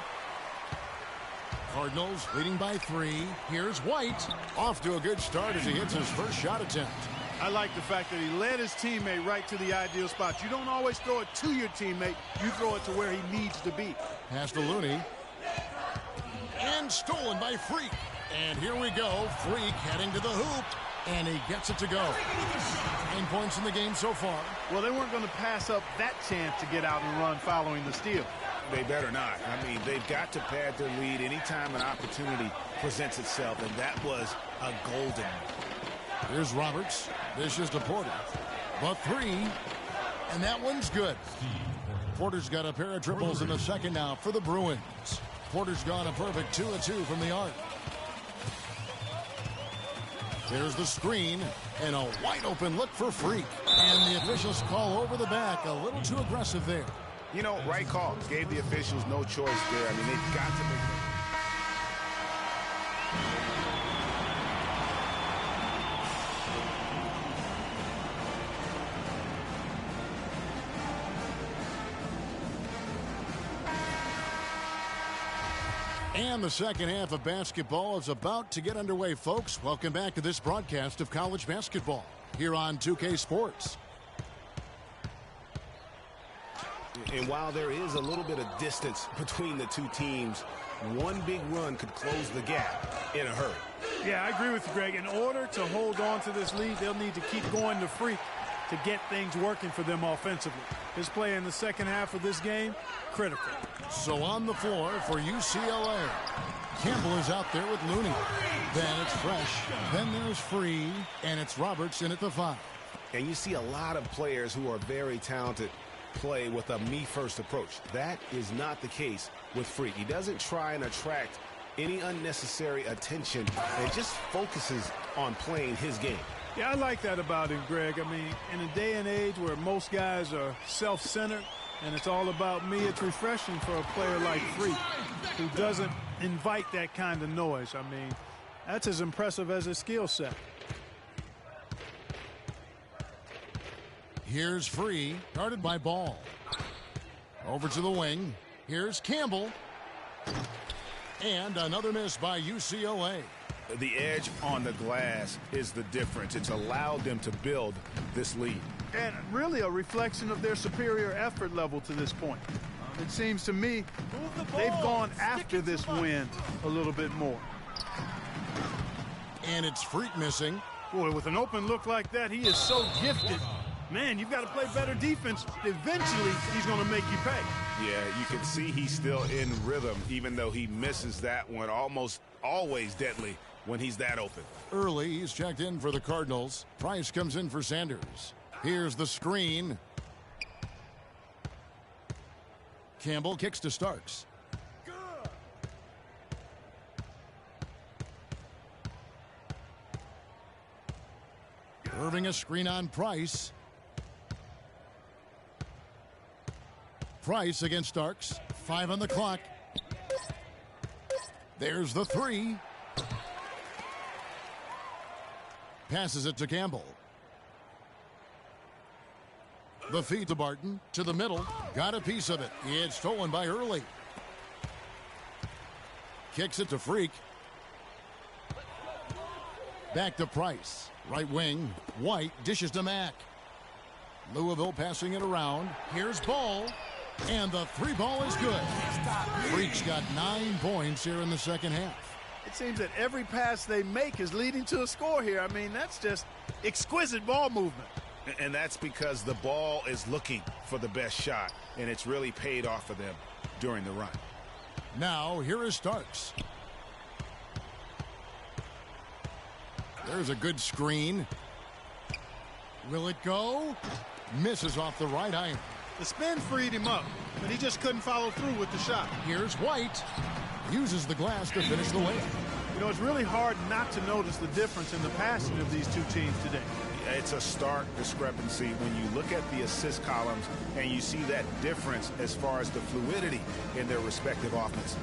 S13: Cardinals leading by 3. Here's White. Off to a good start as he hits his first shot attempt.
S12: I like the fact that he led his teammate right to the ideal spot. You don't always throw it to your teammate. You throw it to where he needs to be.
S13: Pass to Looney. And stolen by Freak. And here we go. Freak heading to the hoop. And he gets it to go. 9 points in the game so far.
S12: Well, they weren't going to pass up that chance to get out and run following the steal.
S11: They better not. I mean, they've got to pad their lead anytime an opportunity presents itself. And that was a golden one.
S13: Here's Roberts. This is to Porter. But 3. And that one's good. Porter's got a pair of triples in the second now for the Bruins. Porter's gone a perfect 2 of 2 from the arc. There's the screen. And a wide open look for Freak. And the officials call over the back. A little too aggressive there.
S11: You know, right call. Gave the officials no choice there. I mean, they've got to make
S13: And the second half of basketball is about to get underway, folks. Welcome back to this broadcast of college basketball here on 2K Sports.
S11: And while there is a little bit of distance between the two teams, one big run could close the gap in a hurry.
S12: Yeah, I agree with you, Greg. In order to hold on to this lead, they'll need to keep going to Freak to get things working for them offensively. His play in the second half of this game, critical.
S13: So on the floor for UCLA, Campbell is out there with Looney. Then it's Fresh. Then there's Free, and it's Roberts in at the 5.
S11: And you see a lot of players who are very talented play with a me-first approach. That is not the case with Freak. He doesn't try and attract any unnecessary attention and just focuses on playing his game.
S12: Yeah, I like that about him, Greg. I mean, in a day and age where most guys are self-centered and it's all about me, it's refreshing for a player like Freak who doesn't invite that kind of noise. I mean, that's as impressive as his skill set.
S13: Here's Free, guarded by Ball. Over to the wing. Here's Campbell. And another miss by UCLA.
S11: The edge on the glass is the difference. It's allowed them to build this lead.
S12: And really a reflection of their superior effort level to this point. It seems to me they've gone after this win a little bit more.
S13: And it's Freak missing.
S12: Boy, with an open look like that, he is so gifted. Man, you've got to play better defense. Eventually, he's going to make you pay.
S11: Yeah, you can see he's still in rhythm, even though he misses that one almost always deadly when he's that open.
S13: Early, he's checked in for the Cardinals. Price comes in for Sanders. Here's the screen. Campbell kicks to Starks. Irving a screen on Price. Price against Starks. 5 on the clock. There's the 3. Passes it to Campbell. The feed to Barton. To the middle. Got a piece of it. It's stolen by Early. Kicks it to Freak. Back to Price. Right wing. White dishes to Mack. Louisville passing it around. Here's Ball. And the 3 ball is good. Freak's got 9 points here in the second half.
S12: It seems that every pass they make is leading to a score here. I mean, that's just exquisite ball movement.
S11: And that's because the ball is looking for the best shot, and it's really paid off for them during the run.
S13: Now, here is Starks. There's a good screen. Will it go? Misses off the right iron.
S12: The spin freed him up, but he just couldn't follow through with the shot.
S13: Here's White. Uses the glass to finish the layup.
S12: You know, it's really hard not to notice the difference in the passing of these two teams today.
S11: It's a stark discrepancy when you look at the assist columns and you see that difference as far as the fluidity in their respective offenses.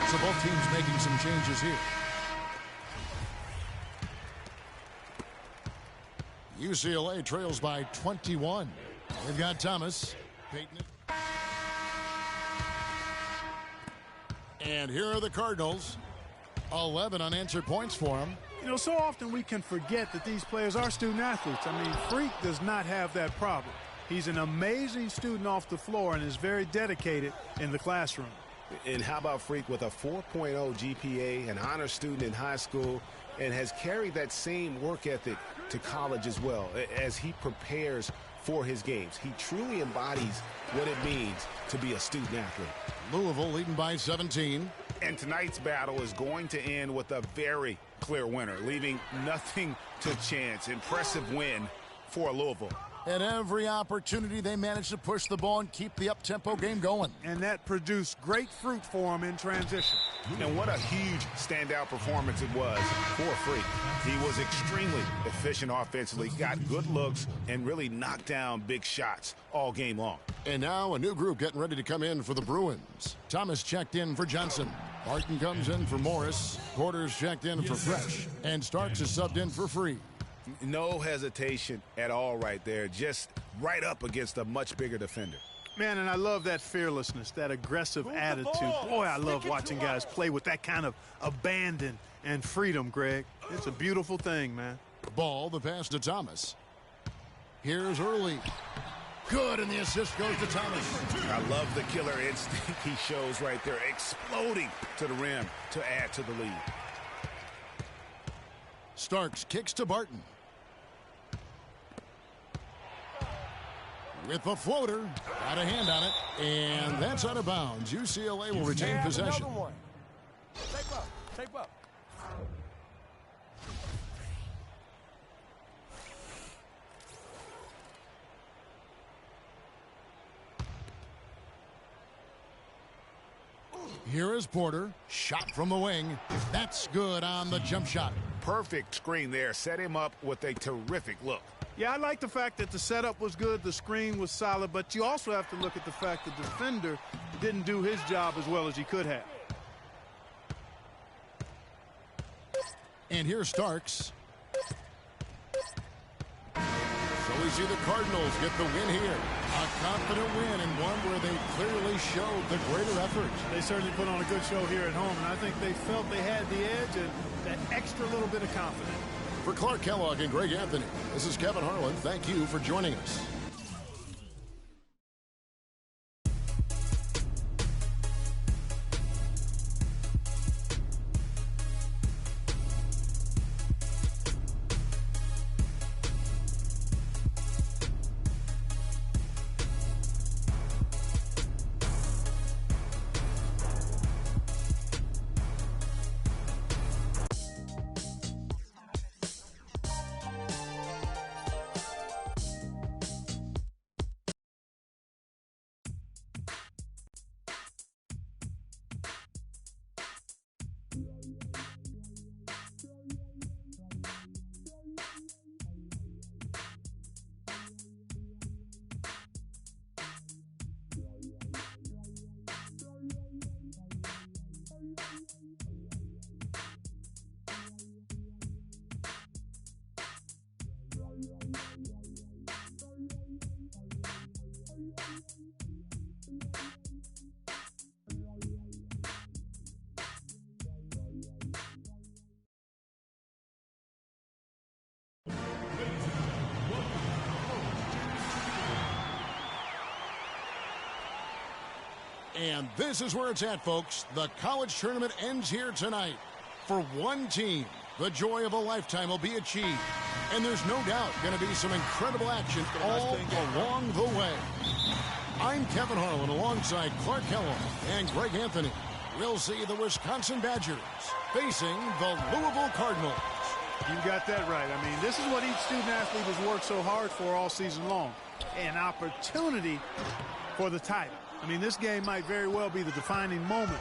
S13: So both teams making some changes here. UCLA trails by 21. They've got Thomas. Peyton. And here are the Cardinals. 11 unanswered points for them.
S12: You know, so often we can forget that these players are student athletes. I mean, Freak does not have that problem. He's an amazing student off the floor and is very dedicated in the classroom.
S11: And how about Freak with a 4.0 GPA, an honor student in high school, and has carried that same work ethic to college as well as he prepares for his games. He truly embodies what it means to be a student athlete.
S13: Louisville leading by 17.
S11: And tonight's battle is going to end with a very clear winner, leaving nothing to chance. Impressive win for Louisville.
S13: At every opportunity, they managed to push the ball and keep the up-tempo game going.
S12: And that produced great fruit for him in transition.
S11: And what a huge standout performance it was for Freak. He was extremely efficient offensively, got good looks, and really knocked down big shots all game long.
S13: And now a new group getting ready to come in for the Bruins. Thomas checked in for Johnson. Barton comes in for Morris. Porter's checked in for Fresh. And Starks is subbed in for Free.
S11: No hesitation at all right there. Just right up against a much bigger defender.
S12: Man, and I love that fearlessness, that aggressive attitude. Boy, I love watching guys play with that kind of abandon and freedom, Greg. It's a beautiful thing, man.
S13: Ball, the pass to Thomas. Here's Early. Good, and the assist goes to Thomas.
S11: I love the killer instinct he shows right there, exploding to the rim to add to the lead.
S13: Starks kicks to Barton. With the floater, got a hand on it, and that's out of bounds. UCLA will retain possession.
S10: Tape up.
S13: Here is Porter. Shot from the wing. That's good on the jump shot.
S11: Perfect screen there. Set him up with a terrific look.
S12: Yeah, I like the fact that the setup was good, the screen was solid, but you also have to look at the fact the defender didn't do his job as well as he could have.
S13: And here's Starks. So we see the Cardinals get the win here. A confident win and one where they clearly showed the greater effort.
S12: They certainly put on a good show here at home, and I think they felt they had the edge and that extra little bit of confidence.
S13: For Clark Kellogg and Greg Anthony, this is Kevin Harlan. Thank you for joining us. And this is where it's at, folks. The college tournament ends here tonight. For one team, the joy of a lifetime will be achieved. And there's no doubt going to be some incredible action all along the way. I'm Kevin Harlan alongside Clark Kellogg and Greg Anthony. We'll see the Wisconsin Badgers facing the Louisville Cardinals.
S12: You got that right. I mean, this is what each student athlete has worked so hard for all season long. An opportunity for the title. I mean, this game might very well be the defining moment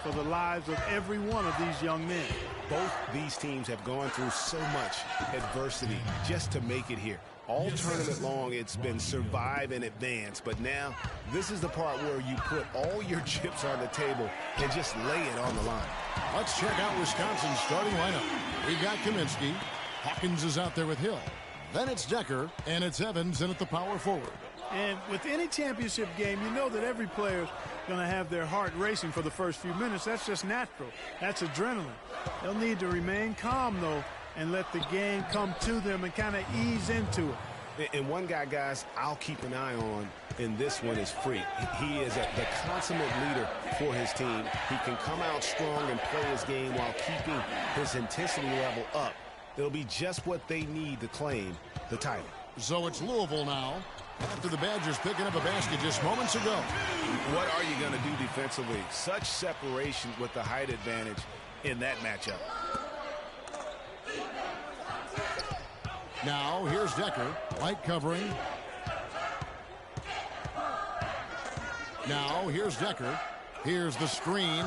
S12: for the lives of every one of these young men.
S11: Both these teams have gone through so much adversity just to make it here. All tournament long, it's been survive and advance. But now, this is the part where you put all your chips on the table and just lay it on the line.
S13: Let's check out Wisconsin's starting lineup. We've got Kaminsky. Hawkins is out there with Hill. Then it's Decker, and it's Evans in at the power forward.
S12: And with any championship game, you know that every player is going to have their heart racing for the first few minutes. That's just natural. That's adrenaline. They'll need to remain calm, though, and let the game come to them and kind of ease into it.
S11: And one guy, guys, I'll keep an eye on in this one is Freak. He is the consummate leader for his team. He can come out strong and play his game while keeping his intensity level up. It'll be just what they need to claim the title.
S13: So it's Louisville now, after the Badgers picking up a basket just moments ago.
S11: What are you going to do defensively? Such separation with the height advantage in that matchup.
S13: Now, here's Decker. Light covering. Now, here's Decker. Here's the screen.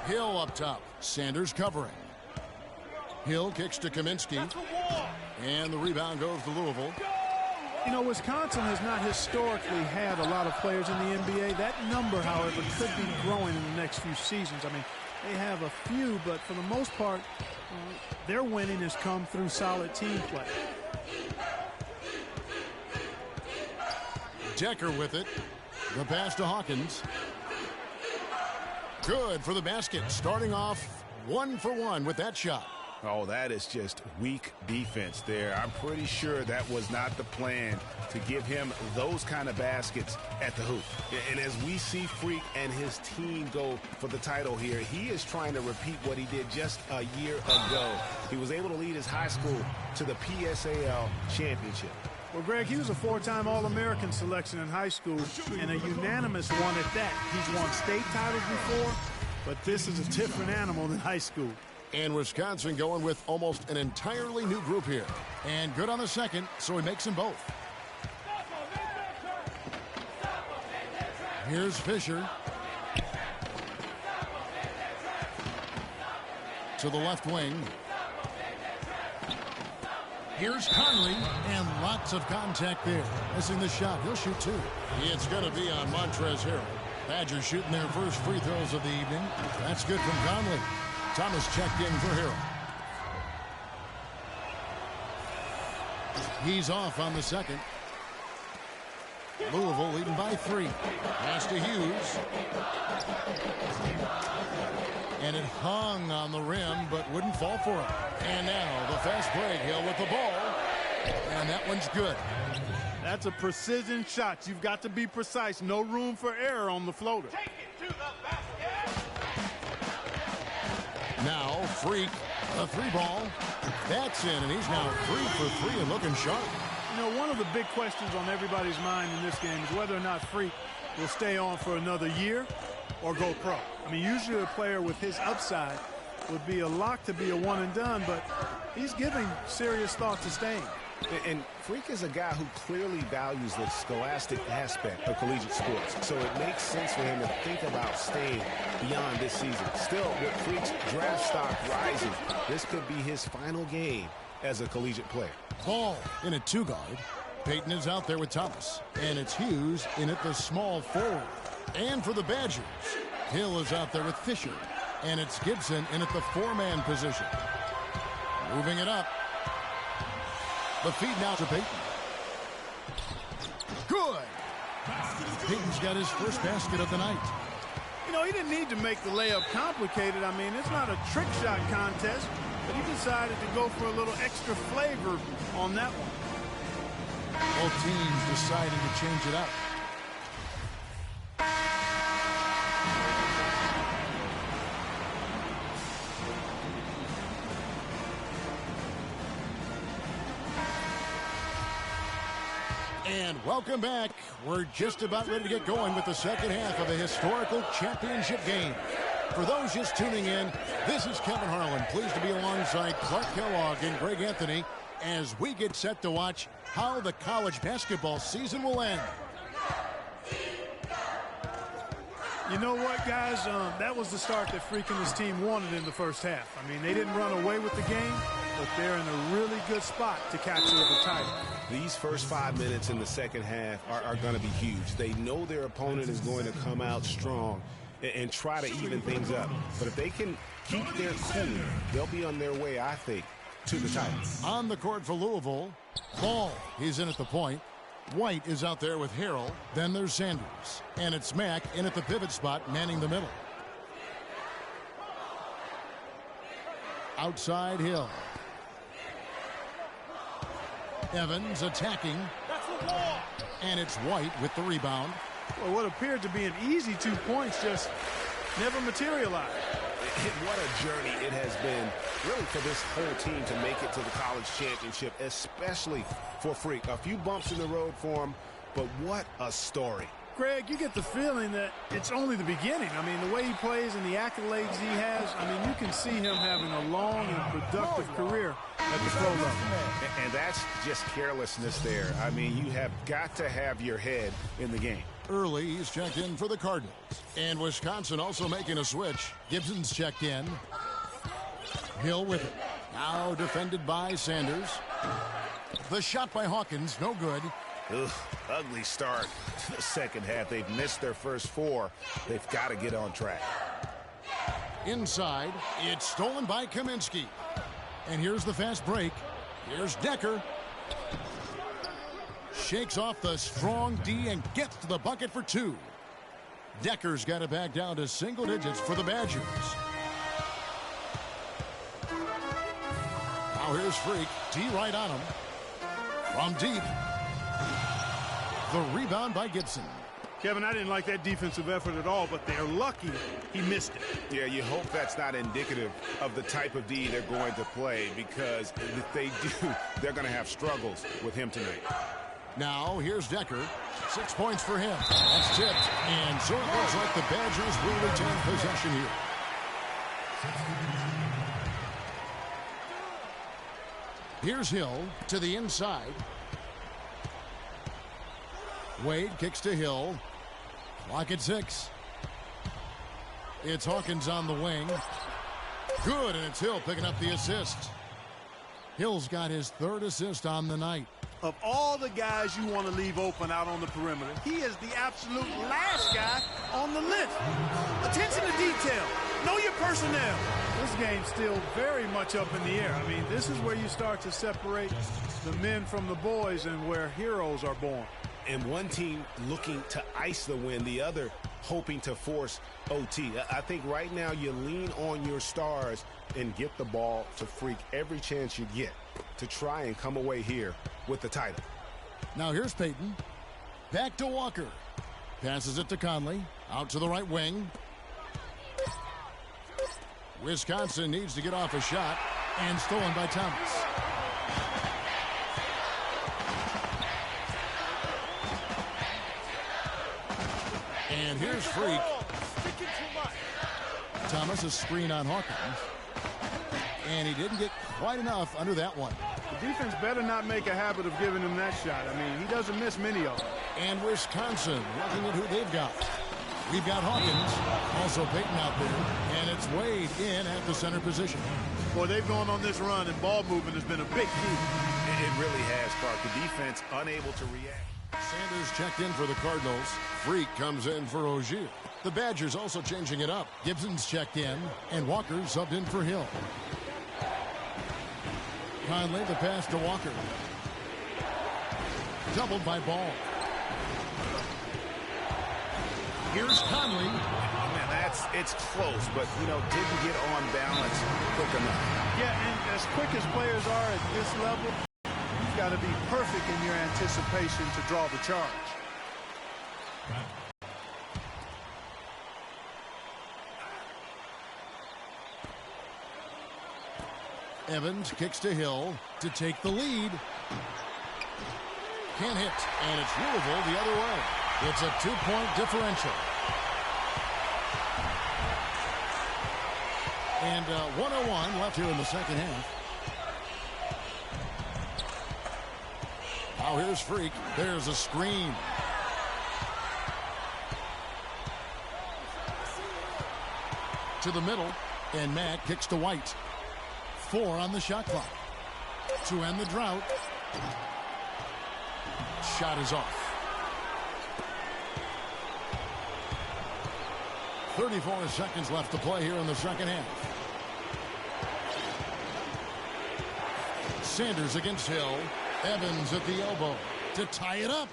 S13: Hill up top. Sanders covering. Hill kicks to Kaminsky. And the rebound goes to Louisville.
S12: You know, Wisconsin has not historically had a lot of players in the NBA. That number, however, could be growing in the next few seasons. I mean, they have a few, but for the most part, their winning has come through solid team play.
S13: Decker with it. The pass to Hawkins. Good for the basket. Starting off 1 for 1 with that shot.
S11: Oh, that is just weak defense there. I'm pretty sure that was not the plan to give him those kind of baskets at the hoop. And as we see Freak and his team go for the title here, he is trying to repeat what he did just a year ago. He was able to lead his high school to the PSAL championship.
S12: Well, Greg, he was a 4-time All-American selection in high school and a unanimous one at that. He's won state titles before, but this is a different animal than high school.
S13: And Wisconsin going with almost an entirely new group here. And good on the second, so he makes them both. Here's Fisher. To the left wing. Here's Conley, and lots of contact there. Missing the shot. He'll shoot 2. It's going to be on Montrezl Harrell. Badgers shooting their first free throws of the evening. That's good from Conley. Thomas checked in for Harrell. He's off on the second. Louisville leading by 3. Pass to Hughes. And it hung on the rim, but wouldn't fall for him. And now the fast break. Hill with the ball. And that one's good.
S12: That's a precision shot. You've got to be precise. No room for error on the floater.
S4: Take it to the basket.
S13: Now, Freak, a 3-ball. That's in, and he's now 3 for 3 and looking sharp.
S12: You know, one of the big questions on everybody's mind in this game is whether or not Freak will stay on for another year or go pro. I mean, usually a player with his upside would be a lock to be a one and done, but he's giving serious thought to staying.
S11: And Freak is a guy who clearly values the scholastic aspect of collegiate sports. So it makes sense for him to think about staying beyond this season. Still, with Freak's draft stock rising, this could be his final game as a collegiate player.
S13: Ball in at 2-guard. Payton is out there with Thomas. And it's Hughes in at the small forward. And for the Badgers, Hill is out there with Fisher. And it's Gibson in at the 4-man position. Moving it up. The feed now to Payton. Good. Payton's got his first basket of the night.
S12: You know, he didn't need to make the layup complicated. I mean, it's not a trick shot contest, but he decided to go for a little extra flavor on that one.
S13: Both teams deciding to change it up. And welcome back. We're just about ready to get going with the second half of a historical championship game. For those just tuning in, this is Kevin Harlan, pleased to be alongside Clark Kellogg and Greg Anthony as we get set to watch how the college basketball season will end.
S12: You know what, guys? That was the start that Freak and his team wanted in the first half. I mean, they didn't run away with the game, but they're in a really good spot to capture the title.
S11: These first 5 minutes in the second half are going to be huge. They know their opponent is going to come out strong and try to even things up. But if they can keep their cool, they'll be on their way, I think, to the title.
S13: On the court for Louisville, Ball, he's in at the point. White is out there with Harrell. Then there's Sanders. And it's Mack in at the pivot spot, manning the middle. Outside Hill. Evans attacking. And it's White with the rebound.
S12: Well, what appeared to be an easy 2 points just never materialized.
S11: And what a journey it has been, really, for this whole team to make it to the college championship, especially for Freak. A few bumps in the road for him, but what a story.
S12: Craig, you get the feeling that it's only the beginning. I mean, the way he plays and the accolades he has, I mean, you can see him having a long and productive career at the pro level.
S11: And that's just carelessness there. I mean, you have got to have your head in the game.
S13: Early, he's checked in for the Cardinals. And Wisconsin also making a switch. Gibson's checked in. Hill with it. Now defended by Sanders. The shot by Hawkins, no good.
S11: Ugh, ugly start to the second half. They've missed their first 4. They've got to get on track.
S13: Inside, it's stolen by Kaminsky. And here's the fast break. Here's Decker. Shakes off the strong D and gets to the bucket for 2. Decker's got it back down to single digits for the Badgers. Now here's Freak. D right on him. From deep. The rebound by Gibson.
S12: Kevin, I didn't like that defensive effort at all, but they're lucky he missed it.
S11: Yeah, you hope that's not indicative of the type of D they're going to play, because if they do, they're going to have struggles with him tonight.
S13: Now, here's Decker. 6 points for him. That's tipped. And so it looks like the Badgers will retain possession here. Here's Hill to the inside. Wade kicks to Hill. Clock at 6. It's Hawkins on the wing. Good, and it's Hill picking up the assist. Hill's got his 3rd assist on the night.
S12: Of all the guys you want to leave open out on the perimeter, he is the absolute last guy on the list. Attention to detail. Know your personnel. This game's still very much up in the air. I mean, this is where you start to separate the men from the boys and where heroes are born.
S11: And one team looking to ice the win, the other hoping to force OT. I think right now you lean on your stars and get the ball to Freak every chance you get to try and come away here with the title.
S13: Now here's Peyton. Back to Walker. Passes it to Conley. Out to the right wing. Wisconsin needs to get off a shot, and stolen by Thomas. And here's Freak. Thomas a screen on Hawkins. And he didn't get quite enough under that one.
S12: The defense better not make a habit of giving him that shot. I mean, he doesn't miss many of them.
S13: And Wisconsin looking at who they've got. We've got Hawkins, also Peyton out there, and it's Wade in at the center position.
S12: Boy, they've gone on this run, and ball movement has been a big key.
S11: It really has, Clark. The defense unable to react.
S13: Sanders checked in for the Cardinals. Freak comes in for Ogier. The Badgers also changing it up. Gibson's checked in, and Walker subbed in for Hill. Conley, the pass to Walker. Doubled by Ball. Here's Conley.
S11: Oh, man, it's close, but, didn't get on balance quick enough.
S12: Yeah, and as quick as players are at this level, you've got to be perfect in your anticipation to draw the charge.
S13: Evans kicks to Hill to take the lead. Can't hit, and it's Louisville the other way. It's a 2-point differential. And 1:01 left here in the second half. Now here's Freak. There's a screen. To the middle, and Mack kicks to White. 4 on the shot clock. To end the drought. Shot is off. 34 seconds left to play here in the second half. Sanders against Hill. Evans at the elbow to tie it up.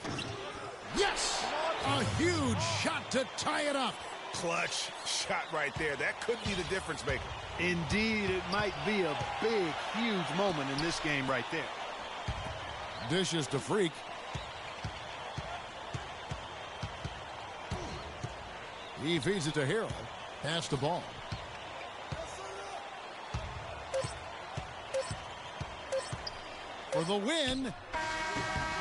S13: Yes! A huge shot to tie it up.
S11: Clutch shot right there. That could be the difference maker.
S12: Indeed, it might be a big, huge moment in this game right there.
S13: Dishes to Freak. He feeds it to Harrell. Pass the ball. For the win.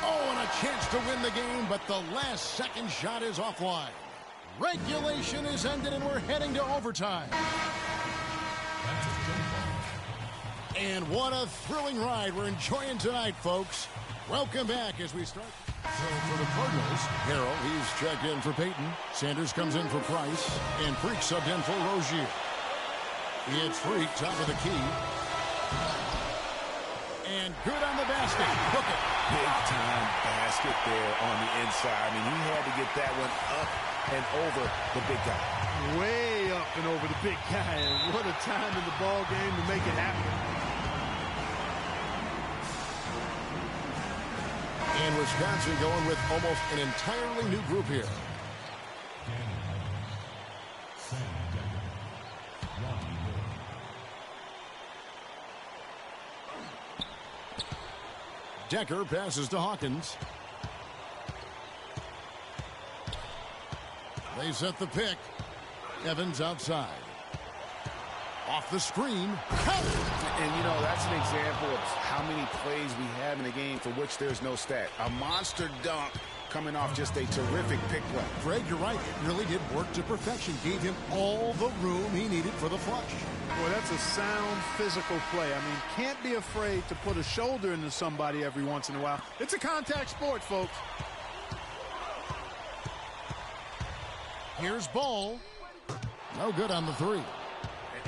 S13: Oh, and a chance to win the game, but the last second shot is offline. Regulation is ended, and we're heading to overtime. And what a thrilling ride we're enjoying tonight, folks. Welcome back as we start. So for the Cardinals, Harrell, he's checked in for Peyton. Sanders comes in for Price, and Freak subbed in for Rozier. It's Freak, top of the key. And good on the basket. Hook it.
S11: Big-time basket there on the inside. I mean, he had to get that one up and over the big guy.
S12: Way up and over the big guy. And what a time in the ball game to make it happen.
S13: And Wisconsin going with almost an entirely new group here. Decker passes to Hawkins. They set the pick. Evans outside. Off the screen.
S11: And, you know, that's an example of how many plays we have in a game for which there's no stat. A monster dunk coming off just a terrific pick play.
S13: Greg, you're right. It really did work to perfection. Gave him all the room he needed for the flush.
S12: Boy, that's a sound physical play. I mean, can't be afraid to put a shoulder into somebody every once in a while. It's a contact sport, folks.
S13: Here's Ball. No good on the three.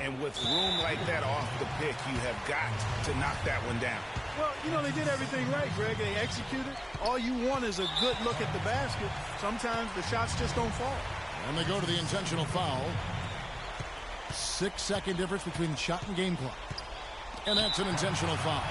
S11: And with room like that off the pick, you have got to knock that one down.
S12: Well, you know, they did everything right, Greg. They executed. All you want is a good look at the basket. Sometimes the shots just don't fall.
S13: And they go to the intentional foul. 6-second difference between shot and game clock. And that's an intentional foul.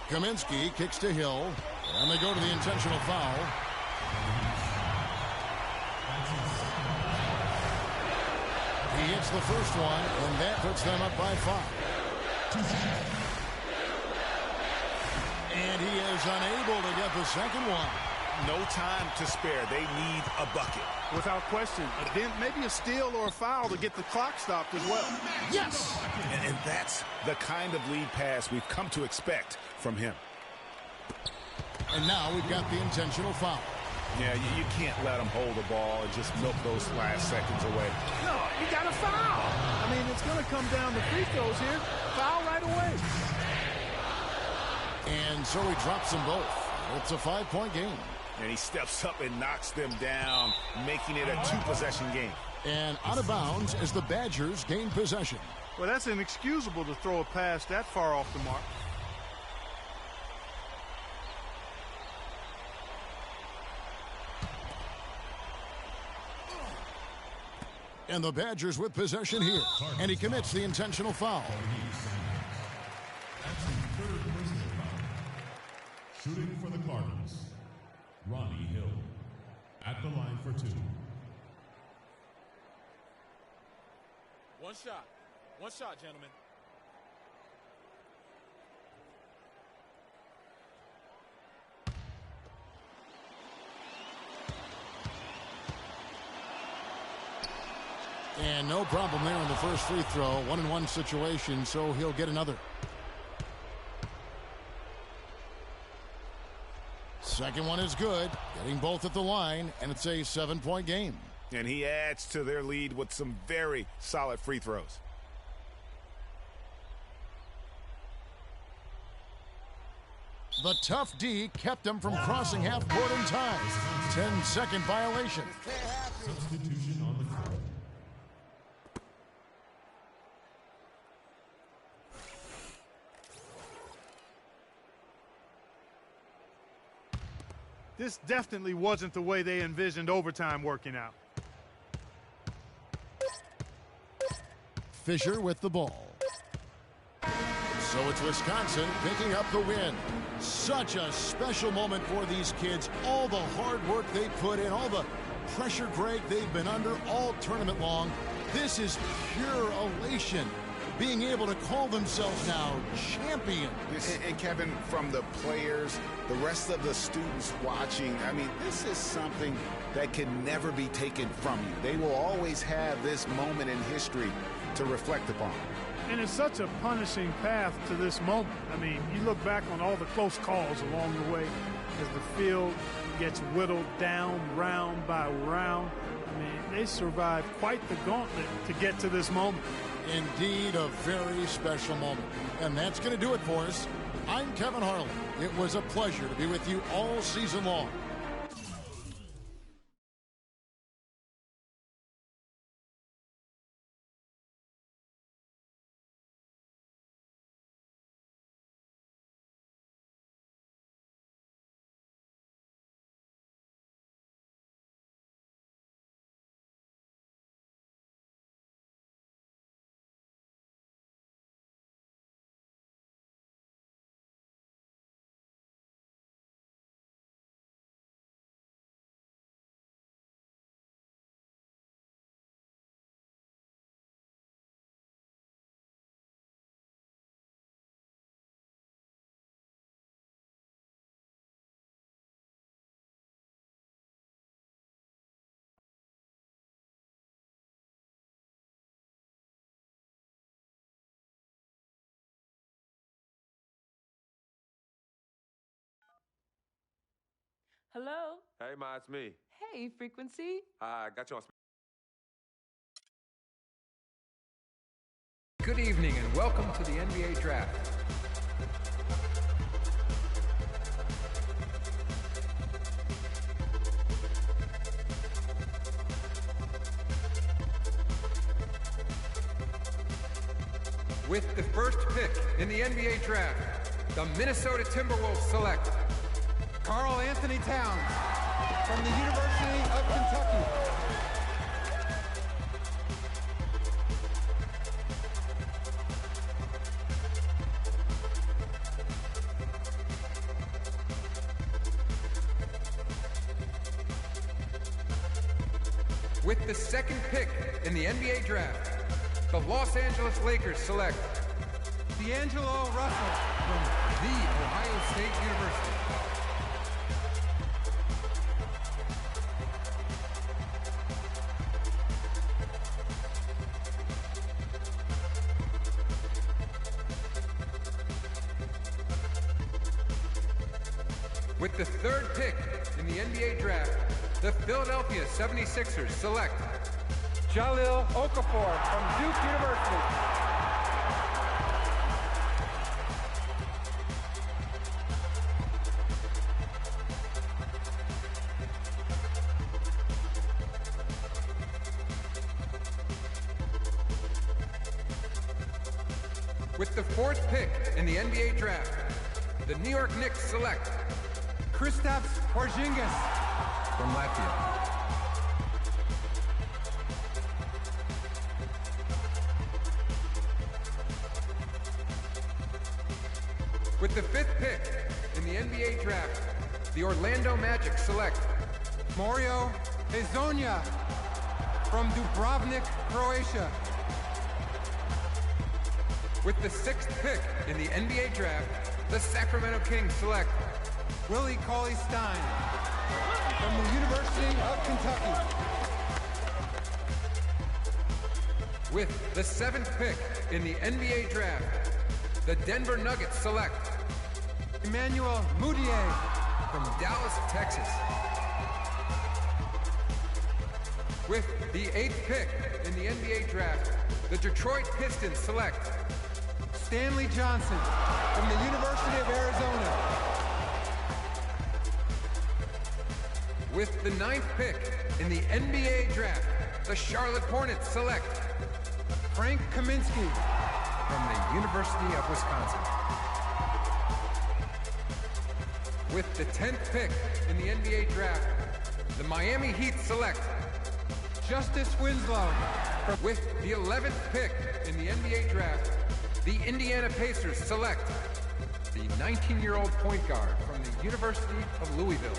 S13: Kaminsky kicks to Hill, and they go to the intentional foul. He hits the first one, and that puts them up by 5. And he is unable to get the second one.
S11: No time to spare. They need a bucket.
S12: Without question. Then maybe a steal or a foul to get the clock stopped as well.
S13: Yes!
S11: And that's the kind of lead pass we've come to expect from him.
S13: And now we've got the intentional foul.
S11: Yeah, you can't let him hold the ball and just milk those last seconds away.
S12: No, you got a foul. I mean, it's going to come down to free throws here. Foul right away.
S13: And so he drops them both. It's a 5-point game.
S11: And he steps up and knocks them down, making it a 2-possession game.
S13: And out of bounds as the Badgers gain possession.
S12: Well, that's inexcusable to throw a pass that far off the mark.
S13: And the Badgers with possession here. And he commits the intentional foul.
S4: That's his third personal foul. Shooting for the Cardinals, Ronnie Hill. At the line for 2.
S14: One shot. One shot, gentlemen.
S13: And no problem there on the first free throw. 1-and-1 situation, so he'll get another. Second one is good. Getting both at the line, and it's a 7-point game.
S11: And he adds to their lead with some very solid free throws.
S13: The tough D kept him from crossing half court in time. 10-second violation.
S4: Substitution on the court.
S12: This definitely wasn't the way they envisioned overtime working out.
S13: Fisher with the ball. So it's Wisconsin picking up the win. Such a special moment for these kids. All the hard work they put in, all the pressure, Greg, they've been under all tournament long. This is pure elation. being able to call themselves now champions.
S11: And Kevin, from the players, the rest of the students watching, I mean, this is something that can never be taken from you. They will always have this moment in history to reflect upon.
S12: And it's such a punishing path to this moment. I mean, you look back on all the close calls along the way as the field gets whittled down round by round. I mean, they survived quite the gauntlet to get to this moment.
S13: Indeed, a very special moment. And that's going to do it for us. I'm Kevin Harlan. It was a pleasure to be with you all season long.
S9: Hello?
S10: Hey, Ma, it's me.
S9: Hey, Frequency.
S10: I got you on.
S15: Good evening and welcome to the NBA Draft. With the first pick in the NBA Draft, the Minnesota Timberwolves select
S1: Karl Anthony Towns from the University of Kentucky.
S15: With the second pick in the NBA Draft, the Los Angeles Lakers select
S1: D'Angelo Russell
S15: from The Ohio State University. With the third pick in the NBA Draft, the Philadelphia 76ers select
S1: Jahlil Okafor from Duke University.
S15: With the fourth pick in the NBA Draft, the New York Knicks select
S1: Kristaps Porzingis
S15: from Latvia. With the fifth pick in the NBA Draft, the Orlando Magic select
S1: Mario Hezonja from Dubrovnik, Croatia.
S15: With the sixth pick in the NBA Draft, the Sacramento Kings select
S1: Willie Cauley-Stein from the University of Kentucky.
S15: With the seventh pick in the NBA Draft, the Denver Nuggets select
S1: Emmanuel Mudiay
S15: from Dallas, Texas. With the eighth pick in the NBA Draft, the Detroit Pistons select
S1: Stanley Johnson from the University of Arizona.
S15: With the ninth pick in the NBA Draft, the Charlotte Hornets select
S1: Frank Kaminsky
S15: from the University of Wisconsin. With the 10th pick in the NBA Draft, the Miami Heat select
S1: Justice Winslow.
S15: With the 11th pick in the NBA Draft, the Indiana Pacers select the 19-year-old point guard from the University of Louisville.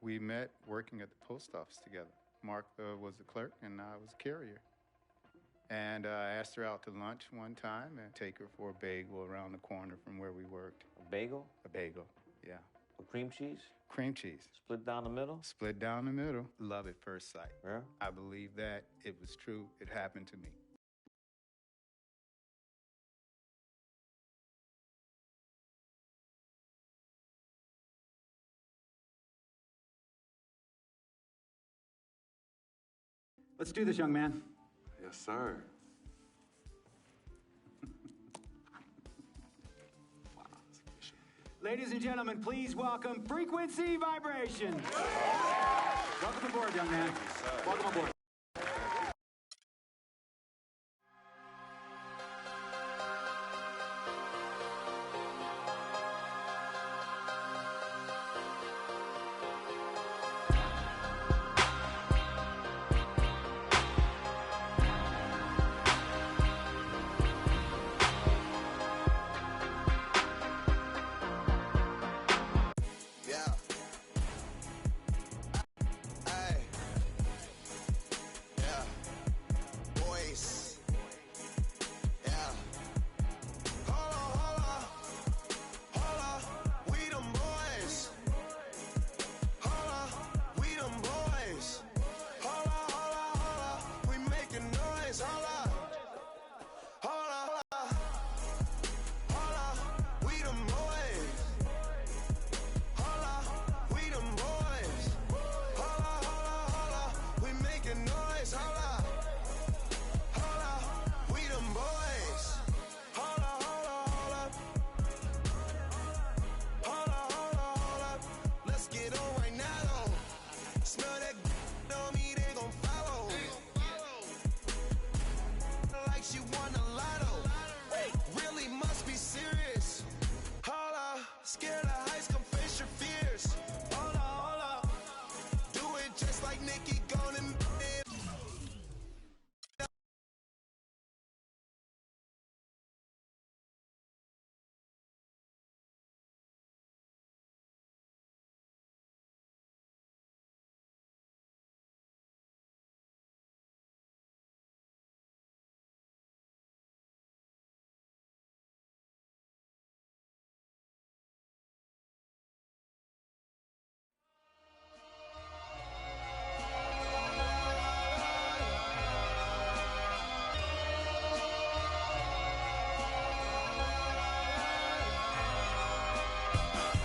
S1: We met working at the post office together. Mark was the clerk, and I was a carrier. And I asked her out to lunch one time and take her for a bagel around the corner from where we worked.
S16: A bagel?
S1: A bagel, yeah.
S16: With cream cheese?
S1: Cream cheese.
S16: Split down the middle?
S1: Split down the middle. Love at first sight.
S16: Yeah?
S1: I believe that. It was true. It happened to me.
S17: Let's do this, young man.
S7: Yes, sir.
S17: Ladies and gentlemen, please welcome Frequency Vibrations. Welcome aboard, young man. Welcome aboard.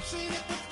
S4: Seen it before.